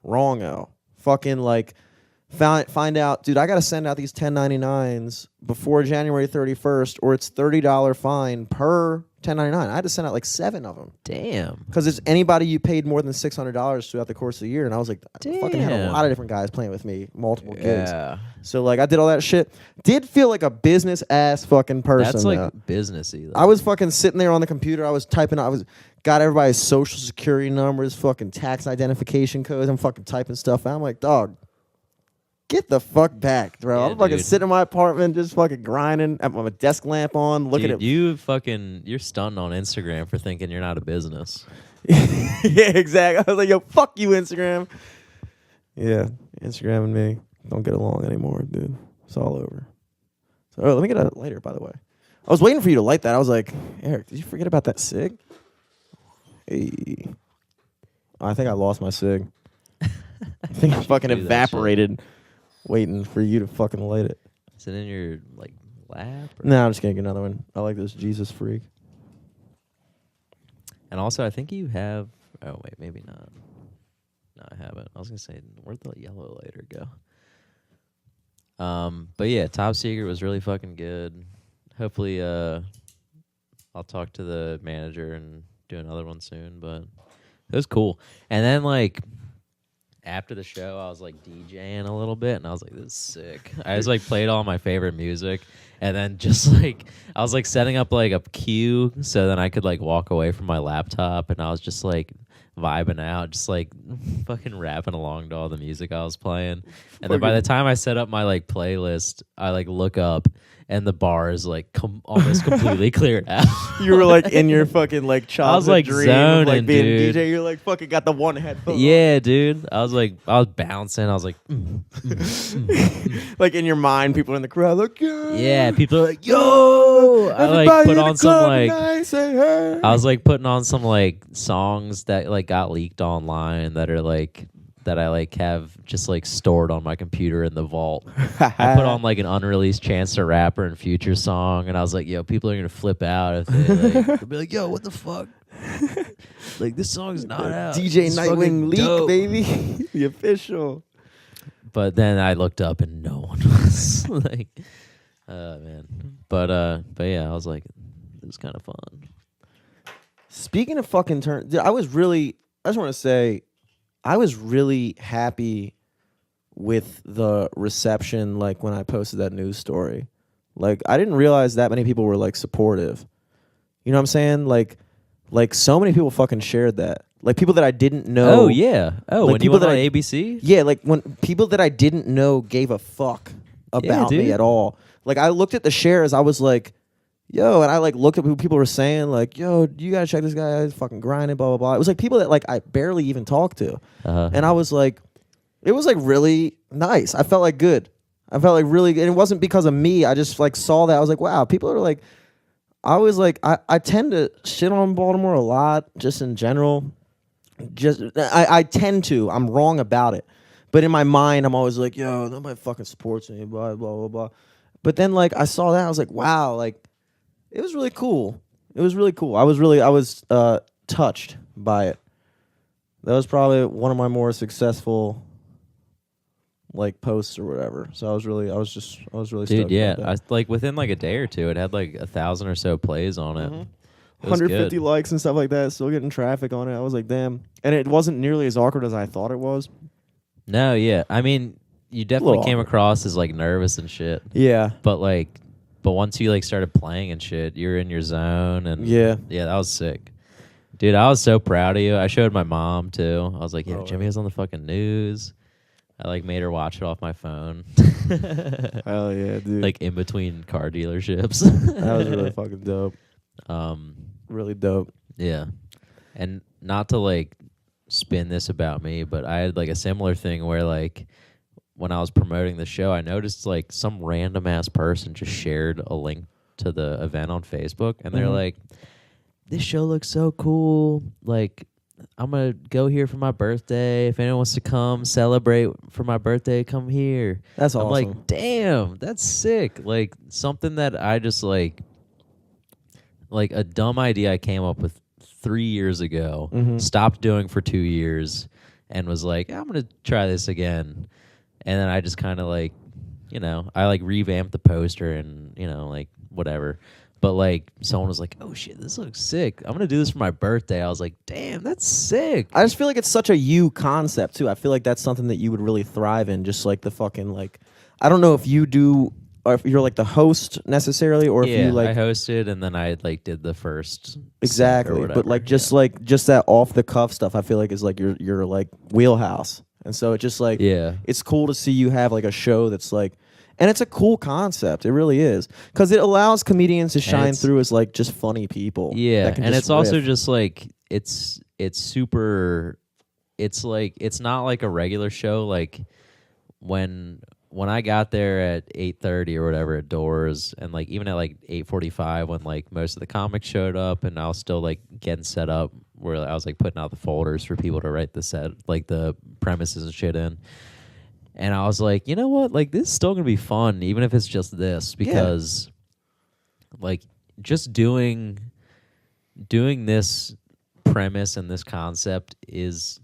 Wrong-o. Fucking like find out, dude, I got to send out these 1099s before January 31st or it's $30 fine per 1099. I had to send out like 7 of them. Damn. Because it's anybody you paid more than $600 throughout the course of the year. And I was like, I fucking had a lot of different guys playing with me, multiple gigs. So like I did all that shit. Did feel like a business ass fucking person. That's like businessy. I was fucking sitting there on the computer. I was typing out, got everybody's social security numbers, fucking tax identification codes. I'm fucking typing stuff out. I'm like, dog, get the fuck back, bro. I'm fucking sitting in my apartment just fucking grinding. I have my desk lamp on, looking at you're stunned on Instagram for thinking you're not a business. Yeah, exactly. I was like, yo, fuck you, Instagram. Yeah, Instagram and me don't get along anymore, dude. It's all over. So let me get a lighter, by the way. I was waiting for you to light that. I was like, Eric, did you forget about that cig? Hey. I think I lost my cig. I think it fucking evaporated. Waiting for you to fucking light it. Is it in your like lap? No, I'm just gonna get another one. I like this Jesus freak. And also, I think you have. Oh wait, maybe not. No, I haven't. I was gonna say, where'd the yellow lighter go? But yeah, Top Secret was really fucking good. Hopefully, I'll talk to the manager and do another one soon. But It was cool. And then like after the show, I was like DJing a little bit, and I was like, "This is sick." I just like played all my favorite music, and then just like I was like setting up like a queue so then I could like walk away from my laptop, and I was just like vibing out, just like fucking rapping along to all the music I was playing. And then by the time I set up my like playlist, I like look up, and the bar is like almost completely cleared out. You were like in your fucking like childhood I was like dream zoning, of like being dude. DJ. You're like fucking got the one headphone. Yeah, dude. I was bouncing. I was like, like in your mind, people in the crowd like, yeah. People are like, yo. I like put on some like, hey. I was like putting on some like songs that like got leaked online that are like that I like have just like stored on my computer in the vault. I put on like an unreleased Chance the Rapper and Future song, and I was like, yo, people are gonna flip out if they like, they'll be like, yo, what the fuck? Like this song's not out. DJ It's Nightwing fucking leak, dope. baby. The official. But then I looked up and no one was like, man. But yeah, I was like, it was kind of fun. Speaking of fucking turn, I just want to say, I was really happy with the reception, like when I posted that news story. Like I didn't realize that many people were like supportive. You know what I'm saying? Like so many people fucking shared that. Like people that I didn't know. Oh yeah. Oh, like when you went on ABC? Yeah, like when people that I didn't know gave a fuck about me at all. Like I looked at the shares, I was like, yo, and I like looked at what people were saying, like, yo, you gotta check this guy, he's fucking grinding, blah blah blah. It was like people that like I barely even talked to, and I was like, it was like really nice. I felt like good. I felt like really good. And it wasn't because of me. I just like saw that. I was like, wow, people are like, I was like, I tend to shit on Baltimore a lot, just in general. I tend to. I'm wrong about it, but in my mind, I'm always like, yo, nobody fucking supports me, blah blah blah blah. But then like I saw that, I was like, wow, like. It was really cool. It was really cool. I was touched by it. That was probably one of my more successful like posts or whatever. So I was really Dude, stoked yeah. about that. Like within like a day or two, it had like 1,000 or so plays on it. Mm-hmm. It was 150 good. likes and stuff like that. Still getting traffic on it. I was like, damn. And it wasn't nearly as awkward as I thought it was. No, yeah. I mean, you definitely came awkward. across as like nervous and shit. Yeah. But once you like started playing and shit, you're in your zone, and Yeah, that was sick. Dude, I was so proud of you. I showed my mom too. I was like, yeah, Oh, Jimmy was on the fucking news. I like made her watch it off my phone. hell yeah, dude. Like in between car dealerships. that was really fucking dope. Really dope. Yeah. And not to like spin this about me, but I had like a similar thing where like when I was promoting the show, I noticed like some random ass person just shared a link to the event on Facebook, and they're like, this show looks so cool. Like, I'm going to go here for my birthday. If anyone wants to come celebrate for my birthday, come here. That's awesome. I'm like, damn, that's sick. Like, something that I just like a dumb idea I came up with 3 years ago, stopped doing for 2 years, and was like, I'm going to try this again. And then I just kind of like, I like revamped the poster and, like whatever. But like someone was like, oh shit, this looks sick. I'm going to do this for my birthday. I was like, damn, that's sick. I just feel like it's such a you concept too. I feel like that's something that you would really thrive in. Just like the fucking like, I don't know if you do, or if you're like the host necessarily, or if you like I hosted and then I like did the first exactly. But like just that off the cuff stuff, I feel like is like your like wheelhouse. And so it just like it's cool to see you have like a show that's like, and it's a cool concept. It really is, because it allows comedians to shine through as like just funny people. Yeah, and it's also just like it's super. It's like it's not like a regular show. Like when I got there at 8:30 or whatever at doors, and like even at like 8:45 when like most of the comics showed up, and I was still like getting set up where I was like putting out the folders for people to write the set, like the premises and shit in. And I was like, you know what? Like, this is still going to be fun, even if it's just this, because, like, just doing this premise and this concept is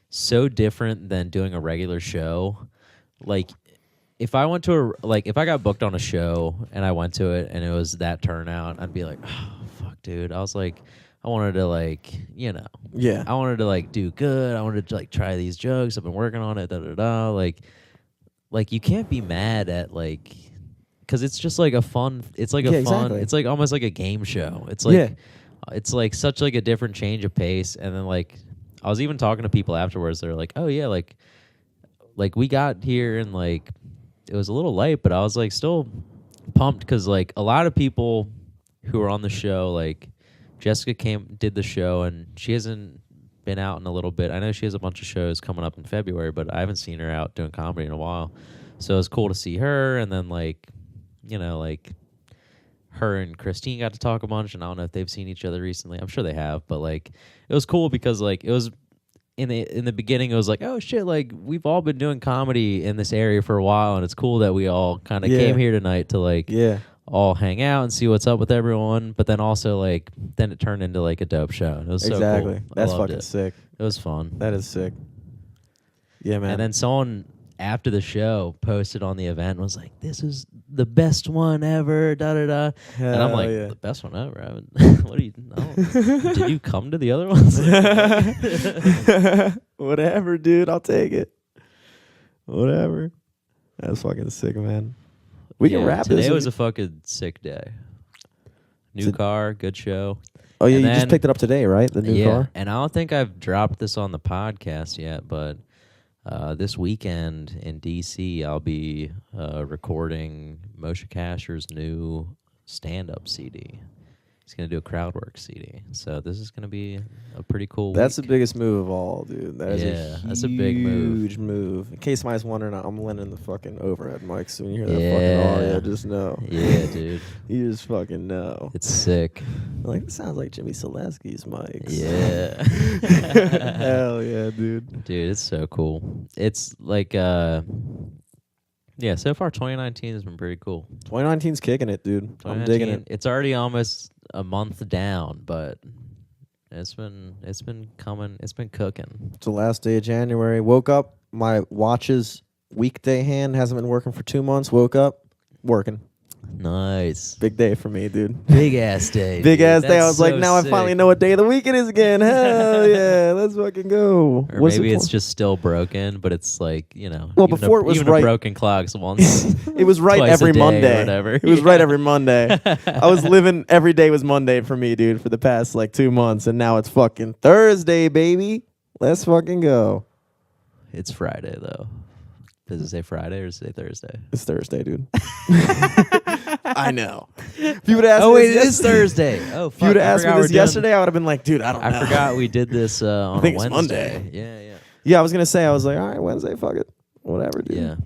so different than doing a regular show. Like, if I got booked on a show and I went to it and it was that turnout, I'd be like, oh, fuck, dude. I was I wanted to like, I wanted to like do good. I wanted to like try these jokes. I've been working on it. Like you can't be mad at like, because it's just like a fun. It's like a fun. Exactly. It's like almost like a game show. It's like, it's like such like a different change of pace. And then like, I was even talking to people afterwards. They're like, oh yeah, like we got here and like it was a little late, but I was like still pumped because like a lot of people who were on the show, like Jessica did the show and she hasn't been out in a little bit. I know she has a bunch of shows coming up in February, but I haven't seen her out doing comedy in a while. So it was cool to see her, and then like, like her and Christine got to talk a bunch, and I don't know if they've seen each other recently. I'm sure they have, but like it was cool because like it was in the beginning it was like, oh shit, like we've all been doing comedy in this area for a while, and it's cool that we all kind of came here tonight to like all hang out and see what's up with everyone. But then also like then it turned into like a dope show, and it was so cool. That's fucking sick. It was fun. That is sick. Yeah, man. And then someone after the show posted on the event and was like, this is the best one ever, da-da-da. And I'm like, the best one ever? What do you know? Did you come to the other ones? Whatever, dude. I'll take it. Whatever. That's fucking sick, man. We can wrap this. Today was a fucking sick day. New car, good show. Oh, yeah, you just picked it up today, right? The new car? And I don't think I've dropped this on the podcast yet, but this weekend in D.C., I'll be recording Moshe Kasher's new stand-up CD. He's going to do a crowd work CD. So this is going to be a pretty cool That's week. the biggest move of all, dude. That's a big move. Huge move. In case somebody's wondering, I'm lending the fucking overhead mic, so when you hear that fucking audio, just know. Yeah, dude. You just fucking know. It's sick. Like, it sounds like Jimmy Selesky's mics. Yeah. Hell yeah, dude. Dude, it's so cool. It's like, so far 2019 has been pretty cool. 2019's kicking it, dude. I'm digging it. It's already almost a month down, but it's been coming. It's been cooking. It's the last day of January. Woke up. My watch's weekday hand hasn't been working for 2 months. Woke up, working. Nice. Big day for me, dude. Big ass day. Big dude. ass day. I was so like, now sick. I finally know what day of the week it is again. Hell yeah, let's fucking go. Or maybe it's just still broken, but it's like, Well, before it was even right. a broken clock's once. It was right every Monday. Or whatever. It was right every Monday. I was living, every day was Monday for me, dude, for the past like 2 months. And now it's fucking Thursday, baby. Let's fucking go. It's Friday, though. Does it say Friday or does it say Thursday? It's Thursday, dude. I know. If you would ask wait, it is Thursday. Oh, fuck. If you would have asked me this yesterday, I would have been like, dude, I don't know. I forgot we did this on I think a it's Wednesday. Monday. Yeah. Yeah, I was going to say, I was like, all right, Wednesday, fuck it. Whatever, dude. Yeah.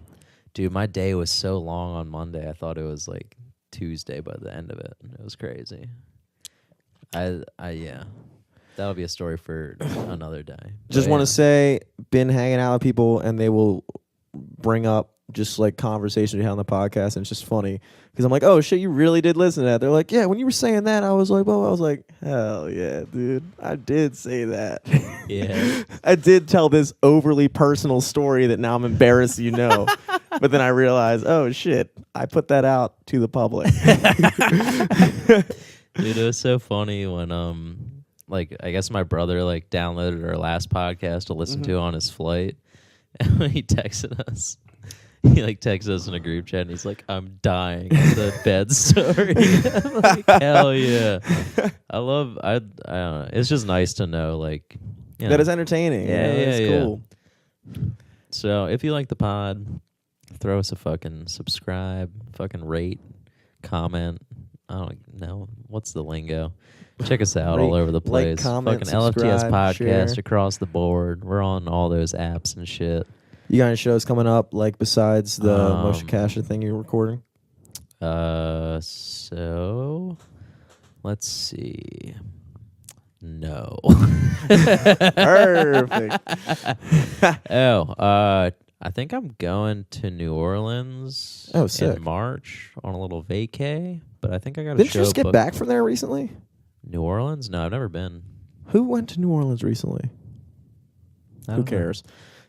Dude, my day was so long on Monday. I thought it was like Tuesday by the end of it. It was crazy. Yeah. That'll be a story for another day. Just want to say, been hanging out with people and they will bring up just like conversations we had on the podcast, and it's just funny because I'm like, oh shit, you really did listen to that. They're like, yeah, when you were saying that, I was like, well, I was like, hell yeah, dude, I did say that. Yeah. I did tell this overly personal story that now I'm embarrassed, but then I realized, oh shit, I put that out to the public. Dude, it was so funny when like I guess my brother like downloaded our last podcast to listen to on his flight. And when he texted us, he like texted us in a group chat and he's like, I'm dying of the bed story. I'm like, hell yeah. I don't know. It's just nice to know like that is entertaining. Yeah, it's cool. So if you like the pod, throw us a fucking subscribe, fucking rate, comment. I don't know. What's the lingo? Check us out all over the place. Comment, fucking LFTS podcast share. across the board. We're on all those apps and shit. You got any shows coming up, like besides the Moshe Kasher thing you're recording? So let's see. No. Perfect. I think I'm going to New Orleans sick. in March on a little vacay, but I think I got a Didn't show you just get booked. back from there recently? New Orleans? No, I've never been. Who went to New Orleans recently? Who cares?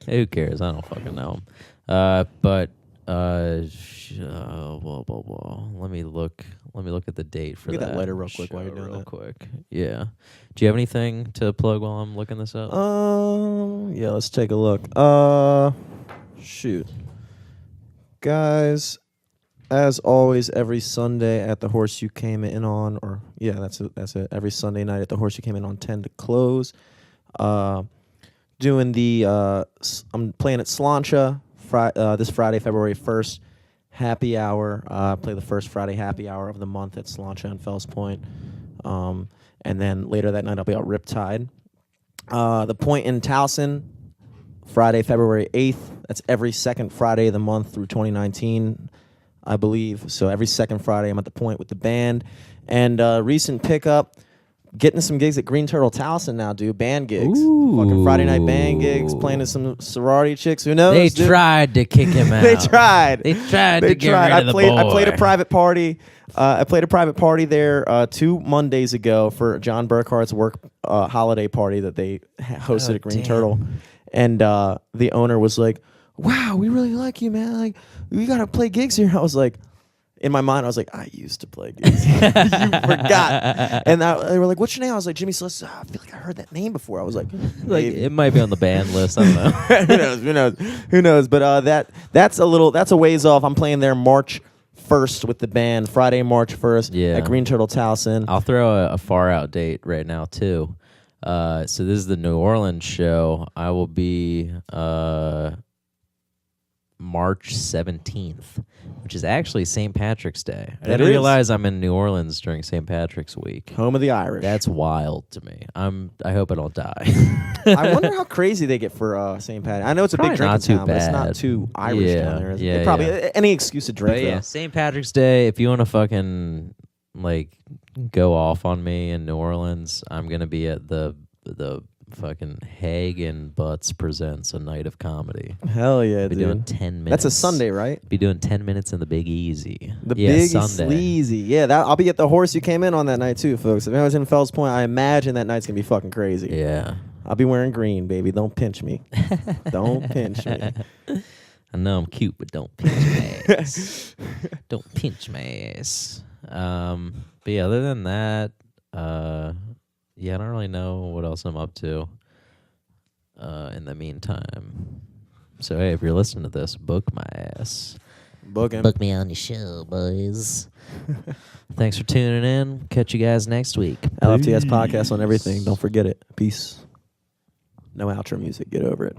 Hey, who cares? I don't fucking know. But Let me look at the date for Get that. that lighter real quick while you're doing real that. quick. Yeah. Do you have anything to plug while I'm looking this up? Yeah, let's take a look. Shoot. Guys, as always, every Sunday at the Horse You Came In On, or yeah, that's it. Every Sunday night at the Horse You Came In On 10 to close. Doing the I'm playing at Slancha this Friday, February 1st, happy hour. Play the first Friday happy hour of the month at Slancha and Fells Point. And then later that night I'll be at Riptide. The Point in Towson, Friday, February 8th. That's every second Friday of the month through 2019, I believe. So every second Friday I'm at the Point with the band. And recent pickup, getting some gigs at Green Turtle Towson now, dude. Band gigs. Ooh. Fucking Friday night band gigs, playing to some sorority chicks. Who knows? They dude? tried to kick him out. They tried. They tried to get rid of the boy. I played a private party. I played a private party there 2 Mondays ago for John Burkhart's work holiday party that they hosted at Green Turtle. And the owner was like, "Wow, we really like you, man. Like, we got to play gigs here." I was like, in my mind, I was like, I used to play gigs. You forgot. And they were like, "What's your name?" I was like, "Jimmy Celeste." I feel like I heard that name before. I was like, it might be on the band list. I don't know. Who knows? But that's a ways off. I'm playing there March 1st with the band, Friday, March 1st at Green Turtle Towson. I'll throw a far out date right now too. So this is the New Orleans show. I will be March 17th, which is actually St. Patrick's Day. I didn't realize I'm in New Orleans during St. Patrick's week. Home of the Irish. That's wild to me. I hope I don't die. I wonder how crazy they get for St. Patrick's. I know it's a big drinking town, but it's not too Irish down there. Yeah, probably any excuse to drink. But yeah, St. Patrick's Day, if you want to fucking like go off on me in New Orleans, I'm gonna be at the fucking Haig and Butts presents a night of comedy. Hell yeah, be dude. doing 10 minutes. That's a Sunday, right? Be doing 10 minutes in the Big Easy. The Big Sleazy. Yeah, I'll be at the Horse You Came In on that night too, folks. If I was in Fells Point, I imagine that night's gonna be fucking crazy. Yeah. I'll be wearing green, baby. Don't pinch me. Don't pinch me. I know I'm cute, but don't pinch my ass. Don't pinch my ass. But yeah, other than that, yeah, I don't really know what else I'm up to in the meantime. So, hey, if you're listening to this, book my ass. Book him. Book me on your show, boys. Thanks for tuning in. Catch you guys next week. LFTS podcast on everything. Don't forget it. Peace. No outro music. Get over it.